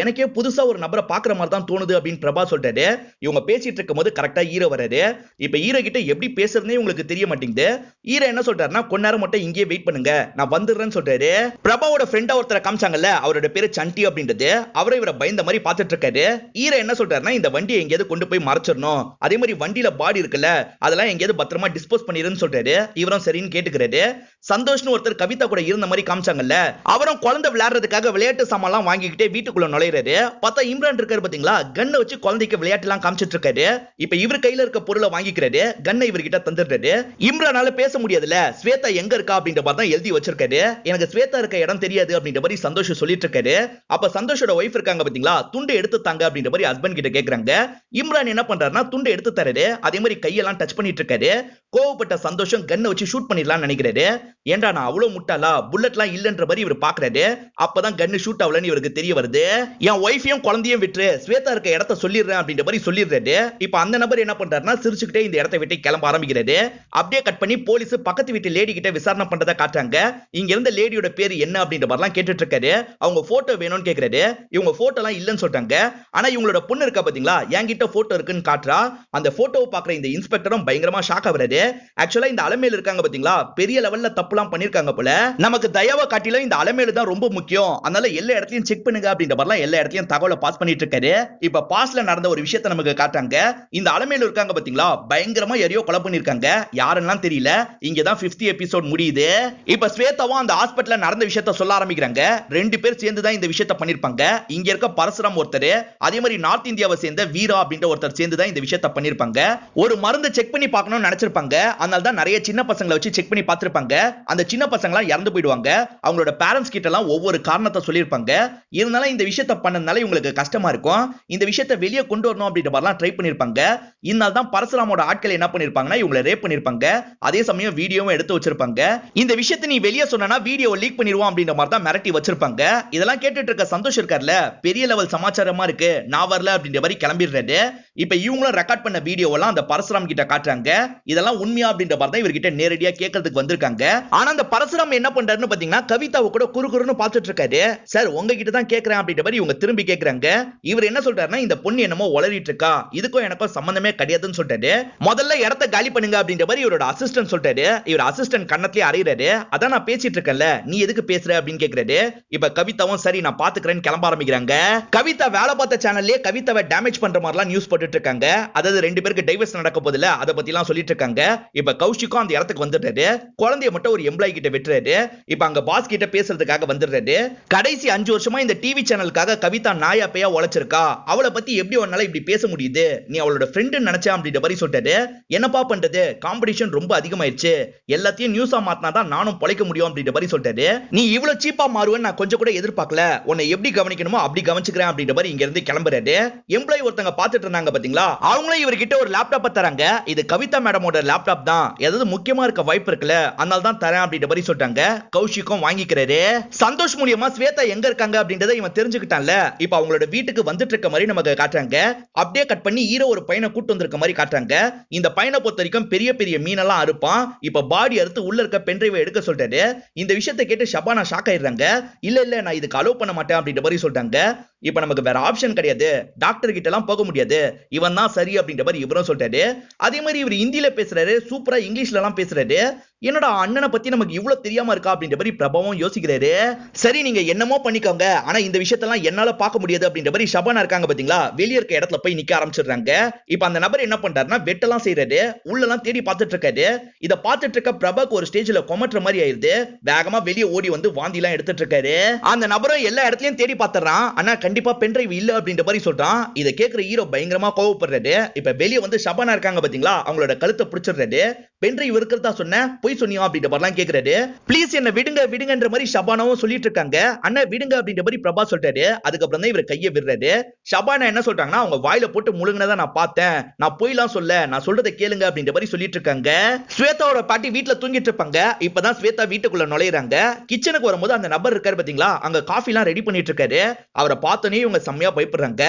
எனக்கே புதுசா ஒரு நபரை பாக்குற மாதிரி தான் தோணுது அப்படின்னு பிரபா சொல்றாரு. இவங்க பேசிட்டு இருக்கும்போது கரெக்டா ஹீரோ வராரு. இப்ப ஹீரோ கிட்ட எப்படி பேசுறதுனே உங்களுக்கு தெரிய மாட்டேங்குது. ஹீரோ என்ன சொல்றாருன்னா கொஞ்ச நேரம் மட்டும் இங்கே வெயிட் பண்ணுங்க, நான் வந்துடுறேன்னு சொல்றாரு. பிரபாவோட ஃப்ரெண்டா ஒருத்தரை காமிச்சாங்கல்ல, அவரோட பேரு சண்டி அப்படின்றது. அவரை இவரை பயந்த மாதிரி பாத்துட்டு இருக்காரு. ஹீரோ என்ன சொல்றாருன்னா இந்த வண்டியை எங்கேயாவது கொண்டு போய் மறைச்சிடணும், அதே மாதிரி வண்டியில பாடி இருக்குல்ல அதெல்லாம் எங்கேயாவது பத்திரமா டிஸ்போஸ் பண்ணிருன்னு சொல்றாரு. இவரும் சரின்னு கேட்டுக்கிறாரு. சந்தோஷ்னு ஒருத்தர் கவிதா கூட இருந்த மாதிரி காமிச்சாங்கல்ல, அவரும் குழந்தை விளையாடுறதுக்காக விளையாட்டு சாமான் வாங்கிக்கிட்டே வீட்டுக்குள்ள நுழையிறாரு. பார்த்தா இம்ரான் இருக்காரு பாத்தீங்களா, கன்னை வச்சு குழந்தைக்கு விளையாட்டு எல்லாம் காமிச்சிட்டு இருக்காரு. இப்ப இவர் கையில இருக்க பொருளை வாங்கிக்கிறாரு. கன்னை இவர்கிட்ட தந்துடுறாரு. இம்ரானால பேச முடியாதுல, ஸ்வேதா எங்க இருக்கா அப்படின்ற மாதிரி தான் எழுதி வச்சிருக்காரு. எனக்கு ஸ்வேதா இருக்க இடம் தெரியாது அப்படின்ற மாதிரி சந்தோஷ் சொல்லிட்டு இருக்காரு. அப்ப சந்தோஷோட ஒய்ஃப் இருக்காங்க பாத்தீங்களா, துண்டு எடுத்து தாங்க அப்படின்ற மாதிரி ஹஸ்பண்ட் கிட்ட கேக்குறாங்க. இம்ரான் என்ன பண்றாருன்னா துண்டு எடுத்து தராரு. அதே மாதிரி கையெல்லாம் டச் பண்ணிட்டு இருக்காரு. கோவப்பட்ட சந்தோஷம் கன்னை வச்சு ஷூட் பண்ணிடலாம்னு நினைக்கிறாரு. ஏன்டா நான் அவ்வளவு முட்டாளா, புல்லட்லாம் இல்லன்ற மாதிரி இவர் பாக்குறாரு. அப்பதான் கன்னு ஷூட் ஆகலன்னு இவருக்கு தெரிய வருது. என் ஒய்ஃபையும் குழந்தையும் விட்டு ஸ்வேதா இருக்க இடத்த சொல்லிடுறேன் அப்படின்ற மாதிரி சொல்லிடுறாரு. இப்ப அந்த நபர் என்ன பண்றாருன்னா சிரிச்சுக்கிட்டே இந்த இடத்தை விட்டு கிளம்ப ஆரம்பிக்கிறாரு. அப்படியே கட் பண்ணி போலீஸ் பக்கத்து வீட்டு லேடி கிட்ட விசாரணை பண்றதை காட்டுறாங்க. இங்க இருந்த லேடியோட பேரு என்ன அப்படின்ற மாதிரிலாம் கேட்டுட்டு இருக்காரு. அவங்க போட்டோ வேணும்னு கேக்குறாரு. இவங்க போட்டோ எல்லாம் இல்லன்னு சொல்றாங்க. ஆனா இவங்களோட பொண்ணு இருக்கா பாத்தீங்களா, என்கிட்ட போட்டோ இருக்குன்னு காட்டுறா. அந்த போட்டோவை பாக்குற இந்த இன்ஸ்பெக்டரும் பயங்கரமா ஷாக் ஆகுறாரு. ஆக்சுவலா இந்த அலமேல் இருக்காங்க பாத்தீங்களா, பெரிய லெவல்ல தப்புலாம் பண்ணிருக்காங்க போல. நமக்கு தயவ காட்டில இந்த அலமேலு தான் ரொம்ப முக்கியம், அதனால எல்லா இடத்தையும் செக் பண்ணுங்க அப்படின்ற மாதிரிலாம் எல்லா இடத்தையும் தகவலை பாஸ் பண்ணிட்டு இருக்காரு. இப்ப பாஸ்ல நடந்த ஒரு விஷயத்தை நமக்கு காட்டாங்க. இந்த அலமேலு இருக்காங்க பாத்தீங்களா, பயங்கரமா யாரையோ கொலை பண்ணிருக்காங்க. யாருன்னு தெரியல. இங்கதான் 50th எபிசோட் முடியுது. இப்ப ஸ்வேதாவும் அந்த ஹாஸ்பிடல்ல நடந்த விஷயத்தை சொல்ல ஆரம்பிக்கிறாங்க. 2 பேர் சேர்ந்து தான் இந்த விஷயத்தை பண்ணிருப்பாங்க. இங்க இருக்க பரசுராம் ஒருத்தர், அதே மாதிரி நார்த் இந்தியாவை சேர்ந்த வீரா அப்படின்ற ஒருத்தர் சேர்ந்து தான் இந்த விஷயத்தை பண்ணிருப்பாங்க. ஒரு மருந்து செக் பண்ணி பார்க்கணும்னு நினைச்சிருப்பாங்க. அதனால தான் நிறைய சின்ன பசங்களை வச்சு செக் பண்ணி பார்த்திருப்பாங்க. அந்த சின்ன பசங்களா இறந்து போயிடுவாங்க. அவங்களோட பேரண்ட்ஸ் கிட்ட எல்லாம் ஒவ்வொரு காரணத்தை சொல்லிருப்பாங்க. இருந்தாலும் இந்த விஷயத்தை பண்ணனால இவங்களுக்கு கஷ்டமா இருக்கும். இந்த விஷயத்தை வெளியே கொண்டு வரணும் அப்படின்ற மாதிரிலாம் ட்ரை பண்ணிருப்பாங்க. இதனால தான் பரசுராமோட ஆட்கள் என்ன பண்ணிருப்பாங்கன்னா இவங்களை ரேப் பண்ணிருப்பாங்க. அதே சமயம் வீடியோவும் எடுத்து வச்சிருப்பாங்க. இந்த விஷயத்தை நீ வெளியே சொன்னா வீடியோ லீக் பண்ணிடுவோம் அப்படின்ற மாதிரி தான் மிரட்டி வச்சிருப்பாங்க. இதெல்லாம் கேட்டுட்டு இருக்க சந்தோஷ் இருக்கார்ல, பெரிய லெவல் சமாச்சாரமா இருக்கு, நான் வரல அப்படின்ற மாதிரி கிளம்பிடுறாரு. இப்ப இவங்களும் ரெக்கார்ட் பண்ண வீடியோவெல்லாம் அந்த பரசுராம் கிட்ட காட்டுறாங்க. இதெல்லாம் உண்மையா அப்படின்ற மாதிரி தான் இவர்கிட்ட நேரடியா கேட்கறதுக்கு வந்திருக்காங்க. ஆனா அந்த பரசுராம் என்ன பண்றாருன்னு பாத்தீங்கன்னா கவிதாவை கூட குறுகுறுன்னு பார்த்துட்டு இருக்காரு. சார் உங்ககிட்ட தான் கேட்கிறேன் அப்படின்ற மாதிரி இவங்க திரும்பி கேட்கறாங்க. இவர் என்ன சொல்றாருன்னா இந்த பொண்ணு என்னமோ உளறிட்டு இருக்கா, இதுக்கும் எனக்கும் சம்பந்தமே கிடையாதுன்னு சொல்லிட்டாரு. முதல்ல இடத்த காலி பண்ணுங்க அப்படின்ற மாதிரி இவரோட அசிஸ்டன்ட் சொல்லிட்டாரு. இவர் அசிஸ்டன்ட் கண்ணத்திலே அறையிறாரு. அதான் நான் பேசிட்டு இருக்கேன்ல, நீ எதுக்கு பேசுற அப்படின்னு கேக்குறாரு. இப்ப கவிதாவும் சரி நான் பாத்துக்கிறேன்னு கிளம்ப ஆரம்பிக்கிறாங்க. கவிதா வேலை பார்த்த சேனல்லே கவிதாவை டேமேஜ் பண்ற மாதிரிலாம் நியூஸ் போட்டுட்டு இருக்காங்க. அதாவது 2 பேருக்கு டைவர்ஸ் நடக்க போதில்ல, அதை பத்தி எல்லாம் சொல்லிட்டு இருக்காங்க. இப்ப கௌஷிக்கும் அந்த இடத்துக்கு வந்துட்டாரு. குழந்தைய மட்டும் ஒரு ஒரு எம்ப்ளாயி கிட்ட வெட்டுறாரு. இப்ப அங்க பாஸ் கிட்ட பேசுறதுக்காக வந்துடுறாரு. கடைசி 5 வருஷமா இந்த டிவி சேனலுக்காக கவிதா நாயா பேயா உழைச்சிருக்கா, அவளை பத்தி எப்படி உன்னால இப்படி பேச முடியுது, நீ அவளோட ஃப்ரெண்ட் நினைச்சா அப்படின்ற மாதிரி சொல்லிட்டாரு. என்னப்பா பண்றது, காம்படிஷன் ரொம்ப அதிகமாயிருச்சு, எல்லாத்தையும் நியூஸா மாத்தினாதான் நானும் பொழைக்க முடியும் அப்படின்ற மாதிரி சொல்லிட்டாரு. நீ இவ்வளவு சீப்பா மாறுவேன்னு நான் கொஞ்சம் கூட எதிர்பார்க்கல, உன்னை எப்படி கவனிக்கணுமோ அப்படி கவனிச்சுக்கிறேன் அப்படின்ற மாதிரி இங்க இருந்து கிளம்புறாரு. எம்ப்ளாயி ஒருத்தங்க பாத்துட்டு இருந்தாங்க பாத்தீங்களா, அவங்களும் இவர்கிட்ட ஒரு லேப்டாப் தராங்க. இது கவிதா மேடமோட லேப்டாப் தான், ஏதாவது முக்கியமா இருக்க வாய்ப்பு இருக்குல்ல, அதனால தான் தரேன் அப்படின்ற மாதிரி சொல்லிட்டாங்க. கௌஷிக்கும் வாங்கிக்கிறாரு. சந்தோஷ் மூலியமா ஸ்வேதா எங்க இருக்காங்க அப்படின்றத இவன் தெரிஞ்சுக்கிட்டான்ல. இப்ப அவங்களோட வீட்டுக்கு வந்துட்டு இருக்க மாதிரி நமக்கு காட்டுறாங்க. அப்படியே கட் பண்ணி ஹீரோ ஒரு பையனை கூட்டு வந்திருக்க மாதிரி காட்டுறாங்க. இந்த பையனை பொறுத்த வரைக்கும் பெரிய பெரிய மீனெல்லாம் அறுப்பான். இப்ப பாடி அறுத்து உள்ள இருக்க பென்ட்ரைவை எடுக்க சொல்லிட்டாரு. இந்த விஷயத்தை கேட்டு ஷபானா ஷாக் ஆயிடுறாங்க. இல்ல நான் இதுக்கு அலோவ் பண்ண மாட்டேன் அப்படின்ற மாதிரி சொல்லிட்டாங்க. இப்ப நமக்கு வேற ஆப்ஷன் கிடையாது, டாக்டர் கிட்ட எல்லாம் போக முடியாது, இவன் தான் சரி அப்படின்ற மாதிரி இவரும் சொல்லிட்டாரு. அதே மாதிரி இவர் ஹிந்தியில பேசுறாரு, சூப்பரா இங்கிலீஷ்ல எல்லாம் பேசுறாரு. என்னடா அண்ணனை பத்தி நமக்கு இவ்வளவு தெரியாம இருக்கா அப்படின்ற மாதிரி பிரபாவும் யோசிக்கிறாரு. சரி நீங்க என்னமோ பண்ணிக்கோங்க, ஆனா இந்த விஷயத்தெல்லாம் என்னால பார்க்க முடியாது அப்படின்ற மாதிரி ஷபானா இருக்காங்க பாத்தீங்களா, வெளிய இருக்க இடத்துல போய் நிக்க ஆரம்பிச்சிடுறாங்க. இப்ப அந்த நபர் என்ன பண்றாருன்னா வெட்டெல்லாம் செய்யறாரு, உள்ளெல்லாம் தேடி பார்த்துட்டு இருக்காரு. இத பார்த்துட்டு இருக்க பிரபாக்கு ஒரு ஸ்டேஜ்ல கொமட்டுற மாதிரி ஆயிருது. வேகமா வெளியே ஓடி வந்து வாந்தி எல்லாம் எடுத்துட்டு இருக்காரு. அந்த நபரும் எல்லா இடத்துலயும் தேடி பார்த்துறான், ஆனா கண்டிப்பா பென்ட்ரைவ் இல்ல அப்படின்ற மாதிரி சொல்றான். இதை கேட்கிற ஹீரோ பயங்கரமா கோவப்படுறாரு. இப்ப வெளியே வந்து ஷபானா இருக்காங்க பாத்தீங்களா, அவங்களோட கழுத்தை பிடிச்சிடுறாரு. பென்ட்ரைவ் இருக்கிறதா சொன்ன, போய் சொன்னியா அப்படின்ற மாதிரிலாம் கேக்குறாரு. ப்ளீஸ் என்ன விடுங்க விடுங்கன்ற மாதிரி ஷபானாவும் சொல்லிட்டு இருக்காங்க. அண்ணா விடுங்க அப்படின்ற மாதிரி பிரபா சொல்றாரு. அதுக்கப்புறம் தான் இவர் கையை விடுறாரு. ஷபானா என்ன சொல்றாங்கன்னா, அவங்க வாயில போட்டு முழுங்கினதா நான் பார்த்தேன், நான் போய்லாம் சொல்ல, நான் சொல்றதை கேளுங்க அப்படின்ற மாதிரி சொல்லிட்டு இருக்காங்க. ஸ்வேதாவோட பாட்டி வீட்டுல தூங்கிட்டு இருப்பாங்க. இப்பதான் ஸ்வேதா வீட்டுக்குள்ள நுழையிறாங்க. கிச்சனுக்கு வரும்போது அந்த நபர் இருக்காரு பாத்தீங்களா, அங்க காஃபி எல்லாம் ரெடி பண்ணிட்டு இருக்காரு. அவரை பார்த்தோன்னே இவங்க செம்மையா பயப்படுறாங்க.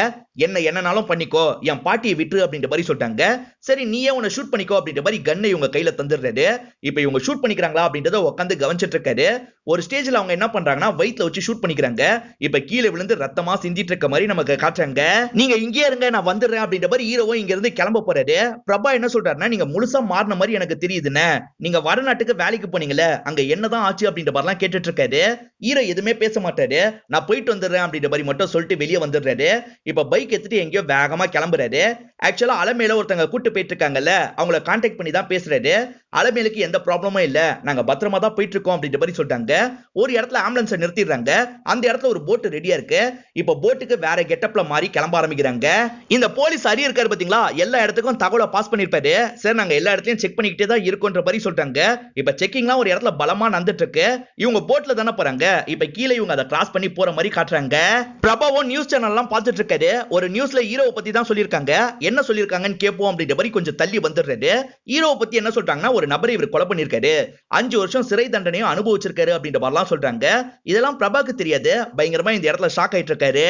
என்னனாலும் பண்ணிக்கோ, என் பாட்டியை விட்டுரு அப்படின்ற மாதிரி சொல்லிட்டாங்க. சரி நீயே உன்னை ஷூட் பண்ணிக்கோ அப்படின்ற மாதிரி கன்னை இவங்க கையில தந்துடுறாரு. இப்ப இவங்க ஷூட் பண்ணிக்கிறாங்களா அப்படின்றத உட்காந்து கவனிச்சிட்டு இருக்காரு. ஒரு ஸ்டேஜ்ல அவங்க என்ன பண்றாங்கன்னா வயித்துல வச்சு ஷூட் பண்ணிக்கிறாங்க. இப்ப கீழே விழுந்து ரத்தமா சிந்திட்டு இருக்க மாதிரி நமக்கு காட்டுறாங்க. நீங்க இங்கே இருங்க, நான் வந்துடுறேன் அப்படின்ற மாதிரி ஹீரோவும் இங்க இருந்து கிளம்ப போறாரு. பிரபா என்ன சொல்றாருன்னா, நீங்க முழுசா மாறின மாதிரி எனக்கு தெரியுதுன்னு, நீங்க வடநாட்டுக்கு வேலைக்கு போனீங்கல்ல, அங்க என்னதான் ஆச்சு அப்படின்ற மாதிரிலாம் கேட்டுட்டு இருக்காரு. ஹீரோ எதுவுமே பேச மாட்டாரு. நான் போயிட்டு வந்துடுறேன் அப்படின்ற மாதிரி மட்டும் சொல்லிட்டு வெளியே வந்துடுறாரு. இப்ப பைக் எடுத்துட்டு எங்கேயோ வேகமா கிளம்புறாரு. ஆக்சுவலா அலமேல ஒருத்தங்க கூட்டு போயிட்டு இருக்காங்கல்ல, அவங்கள கான்டாக்ட் பண்ணி தான் பேசுறாரு. அலமேலுக்கு எந்த ப்ராப்ளமும் இல்ல, நாங்க பத்திரமா தான் போயிட்டு இருக்கோம் அப்படின்ற மாதிரி சொல்லிட்டாங்க. ஒரு இடத்துல ஆம்புலன்ஸ் நிறுத்திடுறாங்க. அந்த இடத்துல ஒரு போட் ரெடியா இருக்கு. இப்ப போட்டுக்கு வேற கெட்டப்ல மாறி கிளம்ப ஆரம்பிக்கிறாங்க. இந்த போலீஸ் அரி இருக்காரு பாத்தீங்களா, எல்லா இடத்துக்கும் தகவலை பாஸ் பண்ணிருப்பாரு. சார் நாங்க எல்லா இடத்துலயும் செக் பண்ணிக்கிட்டே தான் இருக்கோன்ற மாதிரி சொல்லிட்டாங்க. இப்ப செக்கிங்லாம் ஒரு இடத்துல பலமா நடந்துட்டு இருக்கு. இவங்க போட்ல தானே போறாங்க. இப்ப கீழே இவங்க அதை கிராஸ் பண்ணி போற மாதிரி காட்டுறாங்க. பிரபாவும் நியூஸ் சேனல் எல்லாம் பார்த்துட்டு இருக்காரு. ஒரு நியூஸ்ல ஹீரோவை பத்தி தான் சொல்லிருக்காங்க. என்ன சொல்லிருக்காங்கன்னு கேட்போம் அப்படின்ற மாதிரி கொஞ்சம் தள்ளி வந்துடுறாரு. ஹீரோவை பத்தி என்ன சொல்றாங்கன்னா, ஒரு நபரை இவர் கொலை பண்ணிருக்காரு, 5 வருஷம் சிறை தண்டனையும் அனுபவிச்சிருக்காரு அப்படின்ற மாதிரிலாம் சொல்றாங்க. இதெல்லாம் பிரபாக்கு தெரியாது. பயங்கரமா இந்த இடத்துல ஷாக் ஆயிட்டு இருக்காரு.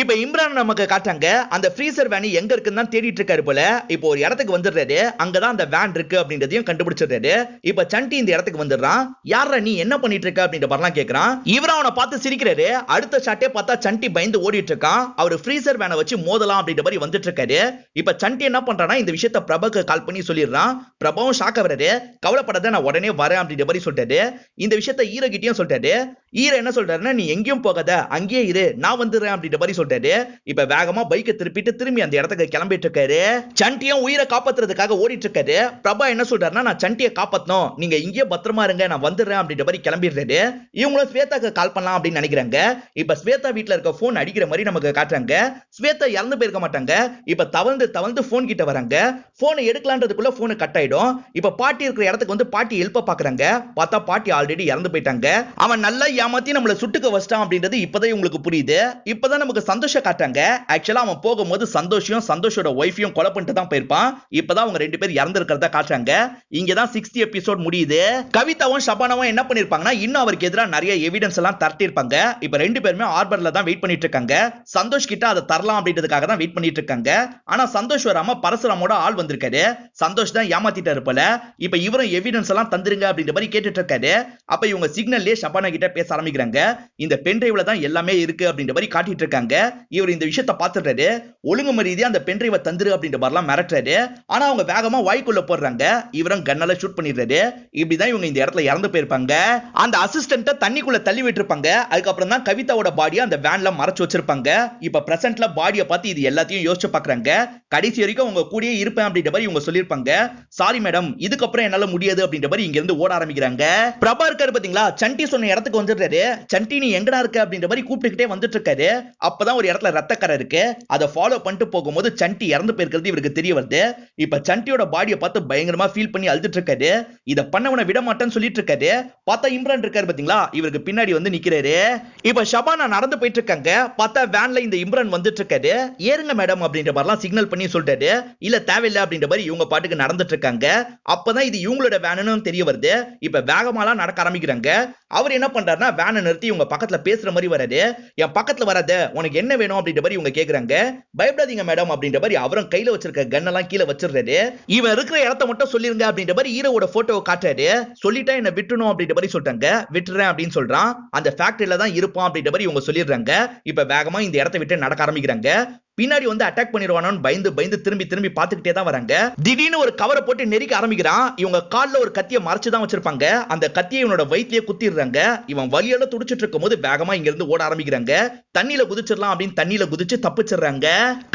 இப்ப இம்ரான் நமக்கு காட்டுறாங்க. அந்த ஃப்ரீசர் வேன் எங்க இருக்குன்னு தான் தேடிட்டு இருக்காரு போல. இப்போ ஒரு இடத்துக்கு வந்துடுறாரு. அங்கதான் அந்த வேன் இருக்கு அப்படின்றதையும் கண்டுபிடிச்சிடுறாரு. இப்ப சண்டி இந்த இடத்துக்கு வந்துடுறான். யாரா நீ என்ன பண்ணிட்டு இருக்க அப்படின்ற மாதிரிலாம் கேக்குறான். இவர அவனை பார்த்து சிரிக்கிறாரு. அடுத்த ஷாட்டே பார்த்தா சண்டி பயந்து ஓடிட்டு இருக்கான். அவர் ஃப்ரீசர் வேனை வச்சு மோதலாம் அப்படின்ற மாதிரி வந்துட்டு இருக்காரு. இப்ப சண்டி என்ன பண்றானா, இந்த விஷயத்தை பிரபாக்கு கால் பண்ணி சொல்லிடுறான். பிரபாவும் ஷாக் ஆகுறாரு. கவலைப்படாத, நான் உடனே வரேன் அப்படின்ற மாதிரி சொல்லிட்டாரு. இந்த விஷயத்தை ஹீரோ கிட்டயும் சொல்லிட்டாரு. ஹீரோ என்ன சொல்றாருன்னா, நீ எங்கேயும் போகாத, அங்கேயே இரு, நான் வந்துடுறேன் அப்படின்ற மாதிரி சொல்லிட்டாரு. இப்ப வேகமா பைக்கை திருப்பிட்டு திரும்பி அந்த இடத்துக்கு கிளம்பிட்டு இருக்காரு. சண்டியும் உயிரை காப்பாத்துறதுக்காக ஓடிட்டு இருக்காரு. பிரபா என்ன சொல்றாருன்னா, நான் சண்டியை காப்பாத்தணும், நீங்க இங்கே பத்திரமா இருங்க, நான் வந்துடுறேன் அப்படின்ற மாதிரி கிளம்பிடுறாரு. இவங்களும் ஸ்வேதாக்கு கால் பண்ணலாம் அப்படின்னு நினைக்கிறாங்க. இப்ப ஸ்வேதா வீட்டுல இருக்க போன் அடிக்கிற மாதிரி நமக்கு காட்டுறாங்க. ஸ்வேதா இறந்து போயிருக்க மாட்டாங்க. இப்ப தவழ்ந்து தவழ்ந்து போன் கிட்ட வராங்க. போனை எடுக்கலான்றதுக்குள்ள போன் கட் ஆயிடும். இப்ப பாட்டி இருக்கிற இடத்துக்கு வந்து பாட்டி எழுப்ப பாக்குறாங்க. பார்த்தா பாட்டி ஆல்ரெடி இறந்து போயிட்டாங்க. அவன் நல்லா ஏமாத்தி நம்மள சுட்டுக்க வச்சிட்டான் அப்படின்றது இப்பதான் உங்களுக்கு புரியுது. இப்பதான் நமக்கு சந்தோஷம் காட்டுறாங்க. ஆக்சுவலா அவன் போகும்போது சந்தோஷம் சந்தோஷோட ஒய்ஃபையும் கொலை பண்ணிட்டு தான் போயிருப்பான். இப்பதான் அவங்க 2 பேர் இறந்து இருக்கிறதா காட்டுறாங்க. இங்கதான் 60 எபிசோட் முடியுது. கவிதாவும் ஷபானாவும் என்ன பண்ணிருப்பாங்கன்னா, இன்னும் அவருக்கு எதிராக நிறைய எவிடன்ஸ் எல்லாம் தரட்டி இருப்பாங்க. இப்ப 2 பேருமே ஹார்பர்ல தான் வெயிட் பண்ணிட்டு இருக்காங்க. சந்தோஷ் கிட்ட அதை தரலாம் அப்படின்றதுக்காக தான் வெயிட் பண்ணிட்டு இருக்காங்க. ஆனா சந்தோஷ் வராம பரசுராமோட ஆள் வந்திருக்காரு. சந்தோஷ் தான் ஏமாத்திட்டாரு போல. இப்ப இவரும் எவிடன்ஸ் எல்லாம் தந்துருங்க அப்படின்ற மாதிரி கேட்டுட்டு இருக்காரு. அப்ப இவங்க சிக்னல் சிக்னல்லே ஷபானா கிட்ட பேச ஆரம்பிக்கிறாங்க. இந்த பென் டிரைவ்ல தான் எல்லாமே இருக்கு அப்படின்ற மாதிரி காட்டிட்டு இருக்காங்க. இவர் இந்த விஷயத்தை பார்த்துட்டாரு. ஒழுங்கு மரியாதையா அந்த பென் டிரைவை தந்துரு அப்படின்ற மாதிரிலாம் மிரட்டுறாரு. ஆனா அவங்க வேகமா வாய்க்குள்ள போடுறாங்க. இவரும் கன்னால ஷூட் பண்ணிடுறாரு. இப்படிதான் இவங்க இந்த இடத்துல இறந்து போயிருப்பாங்க. அந்த அசிஸ்டன்ட்ட தண்ணிக்குள்ள தள்ளி விட்டுருப்பாங்க. அதுக்கப்புறம் தான் கவிதாவோட பாடியை அந்த வேன்ல மறைச்சு வச்சிருப்பாங்க. இப்ப பிரசன்ட்ல பாடியை பார்த்து இது எல்லாத்தையும் யோசிச்சு பாக்குறாங்க. கடைசி வரைக்கும் உங்க கூடயே இருப்பேன் அப்படின்ற மாதிரி இவங்க சொல்லிருப்பாங்க. சாரி மேடம், இதுக்கப்புறம் என்னால முடியாது அப்படின்ற மாதிரி இங்க இருந்து ஓட ஆரம்பிக்கிறாங்க. பிரபா இருக்காரு பாத்தீங்களா, சண்டி சொன்ன இடத்துக்கு வந்துடுறாரு. சண்டி நீ எங்கடா இருக்க அப்படின்ற மாதிரி கூப்பிட்டுக்கிட்டே வந்துட்டு இருக்காரு. அப்பதான் ஒரு இடத்துல ரத்தக்கரை இருக்கு. அதை ஃபாலோ பண்ணிட்டு போகும்போது சண்டி இறந்து போயிருக்கிறது இவருக்கு தெரிய வருது. இப்ப சண்டியோட பாடியை பார்த்து பயங்கரமா ஃபீல் பண்ணி அழுதுட்டு இருக்காரு. இத பண்ணவன விட மாட்டேன்னு சொல்லிட்டு இருக்காரு. பார்த்தா இம்ரான் இருக்காரு பாத்தீங்களா, இவருக்கு பின்னாடி வந்து நிக்கிறாரு. இப்ப ஷபானா நடந்து போயிட்டு இருக்காங்க. பார்த்தா வேன்ல இந்த இம்ரான் வந்துட்டு இருக்காரு. ஏறுங்க மேடம் அப்படின்ற மாதிரிலாம் சிக்னல் பண்ணி சொல்லிட்டாரு. இல்ல தேவையில்லை அப்படின்ற மாதிரி இவங்க பாட்டுக்கு நடந்துட்டு இருக்காங்க. அப்பதான் இது இவங்களோட வேனுன்னு தெரிய வருது. இப்ப வேகமாலாம் நடக்க ஆரம்பிக்கிறாங்க. அவர் என்ன பண்றாருன்னா வேனை நிறுத்தி இவங்க பக்கத்துல பேசுற மாதிரி வராரு. என் பக்கத்துல வராத, உனக்கு என்ன வேணும் அப்படின்ற மாதிரி இவங்க கேக்குறாங்க. பயப்படாதீங்க மேடம் அப்படின்ற மாதிரி அவரும் கையில வச்சிருக்க கன்னெல்லாம் கீழே வச்சிடுறாரு. இவன் இருக்கிற இடத்த மட்டும் சொல்லிருங்க அப்படின்ற மாதிரி ஹீரோவோட போட்டோவை காட்டுறாரு. சொல்லிட்டா என்ன விட்டுணும் அப்படின்ற மாதிரி சொல்றாங்க. விட்டுறேன் அப்படின்னு சொல்றான். அந்த ஃபேக்டரியில தான் இருப்பான் அப்படின்ற மாதிரி இவங்க சொல்லிடுறாங்க. இப்ப வேகமா இந்த இடத்தை விட்டு நடக்க ஆரம்பிக்கிறாங்க. பின்னாடி வந்து அட்டாக் பண்ணிடுவானு பயந்து பயந்து திரும்பி திரும்பி பார்த்துக்கிட்டே தான் வராங்க. திடீர்னு ஒரு கவரை போட்டு நெரிக்க ஆரம்பிக்கிறான். இவங்க கால்ல ஒரு கத்தியை மறைச்சு தான் வச்சிருப்பாங்க. அந்த கத்தியை இவனோட வயிற்றிலே குத்திடுறாங்க. இவன் வலியால துடிச்சிட்டு இருக்கும் போது வேகமா இங்க இருந்து ஓட ஆரம்பிக்கிறாங்க. தண்ணியில குதிச்சிடலாம் அப்படின்னு தண்ணியில குதிச்சு தப்பிச்சிடுறாங்க.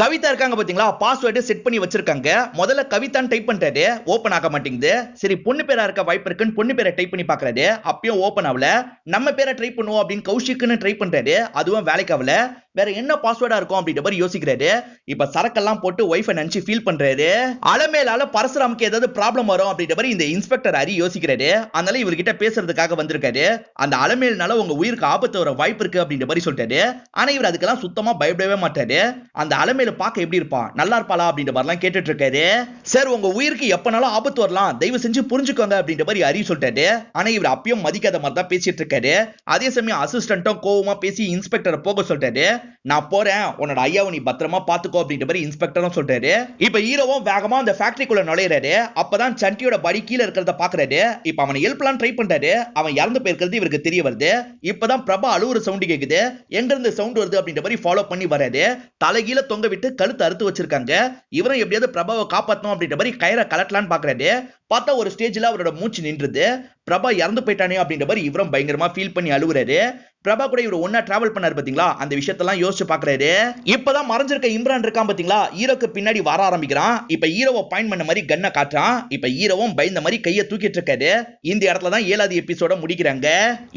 கவிதா இருக்காங்க பாத்தீங்களா, பாஸ்வேர்டு செட் பண்ணி வச்சிருக்காங்க. முதல்ல கவிதான்னு டைப் பண்றாரு, ஓபன் ஆக மாட்டேங்குது. சரி பொண்ணு பேரா இருக்க வாய்ப்பு இருக்குன்னு பொண்ணு பேரை டைப் பண்ணி பாக்குறாரு. அப்பயும் ஓபன் ஆகல. நம்ம பேரை ட்ரை பண்ணுவோம் அப்படின்னு கௌஷிக்னு ட்ரை பண்றாரு. அதுவும் வேலைக்கு ஆகல. வேற என்ன பாஸ்வேர்டா இருக்கும் அப்படின்ற மாதிரி யோசிக்கிறாரு. இப்ப சரக்கெல்லாம் போட்டு வைஃபை நினைச்சு ஃபீல் பண்றாரு. அலமேலால பரசுராமுக்கு ஏதாவது ப்ராப்ளம் வரும் அப்படின்ற மாதிரி இந்த இன்ஸ்பெக்டர் ஹரி யோசிக்கிறாரு. அதனால இவர்கிட்ட பேசுறதுக்காக வந்திருக்காரு. அந்த அலமேல்னால உங்க உயிருக்கு ஆபத்து வர வாய்ப்பு இருக்கு அப்படின்ற மாதிரி சொல்லிட்டாரு. ஆனா இவர் அதுக்கெல்லாம் சுத்தமா பயப்படவே மாட்டாரு. அந்த அலமேல பார்க்க எப்படி இருப்பான், நல்லா இருப்பாளா அப்படின்ற மாதிரிலாம் கேட்டுட்டு இருக்காரு. சார் உங்க உயிருக்கு எப்பனாலும் ஆபத்து வரலாம், தயவு செஞ்சு புரிஞ்சுக்கோங்க அப்படின்ற மாதிரி ஹரி சொல்லிட்டாரு. ஆனா இவர் அப்பயும் மதிக்காத மாதிரி தான் பேசிட்டு இருக்காரு. அதே சமயம் அசிஸ்டன்ட்டும் கோவமா பேசி இன்ஸ்பெக்டரை போக சொல்லிட்டாரு. நான் போறேன், உன்னோட ஐயாவை நீ பத்திரமா பாத்துக்கோ அப்படின்ற மாதிரி இன்ஸ்பெக்டரும் சொல்றாரு. இப்ப ஹீரோவும் வேகமா அந்த ஃபேக்டரிக்குள்ள நுழையறாரு. அப்பதான் சண்டியோட பாடி கீழ இருக்கிறத பாக்குறாரு. இப்ப அவனை ஹெல்ப்லாம் ட்ரை பண்றாரு. அவன் இறந்து போயிருக்கிறது இவருக்கு தெரிய வருது. இப்பதான் பிரபா அழுவுற சவுண்ட் கேக்குது. எங்க இருந்து சவுண்ட் வருது அப்படின்ற மாதிரி ஃபாலோ பண்ணி வராரு. தலைகீழ தொங்க விட்டு கழுத்து அறுத்து வச்சிருக்காங்க. இவரும் எப்படியாவது பிரபாவை காப்பாத்தணும் அப்படின்ற மாதிரி கயிறை கலட்டலான்னு பாக்குறாரு. பார்த்தா ஒரு ஸ்டேஜ்ல அவரோட மூச்சு நின்றுது. பிரபா இறந்து போயிட்டானே அப்படின்ற மாதிரி இவரும் பயங்கரமா ஃபீல் பண்ணி அழுவுறாரு. பிரபா கூட இவர் ஒன்னா டிராவல் பண்ணாரு பாத்தீங்களா, அந்த விஷயத்தெல்லாம் யோசிச்சு பாக்குறாரு. இப்பதான் மறைஞ்சிருக்க இம்ரான் இருக்கான் பாத்தீங்களா, ஹீரோக்கு பின்னாடி வர ஆரம்பிக்கிறான். இப்ப ஹீரோவை பாயிண்ட் பண்ண மாதிரி கன்னை காட்டுறான். இப்ப ஹீரோவும் பயந்த மாதிரி கையை தூக்கிட்டு இருக்காரு. இந்த இடத்துல தான் 7வது எபிசோட முடிக்கிறாங்க.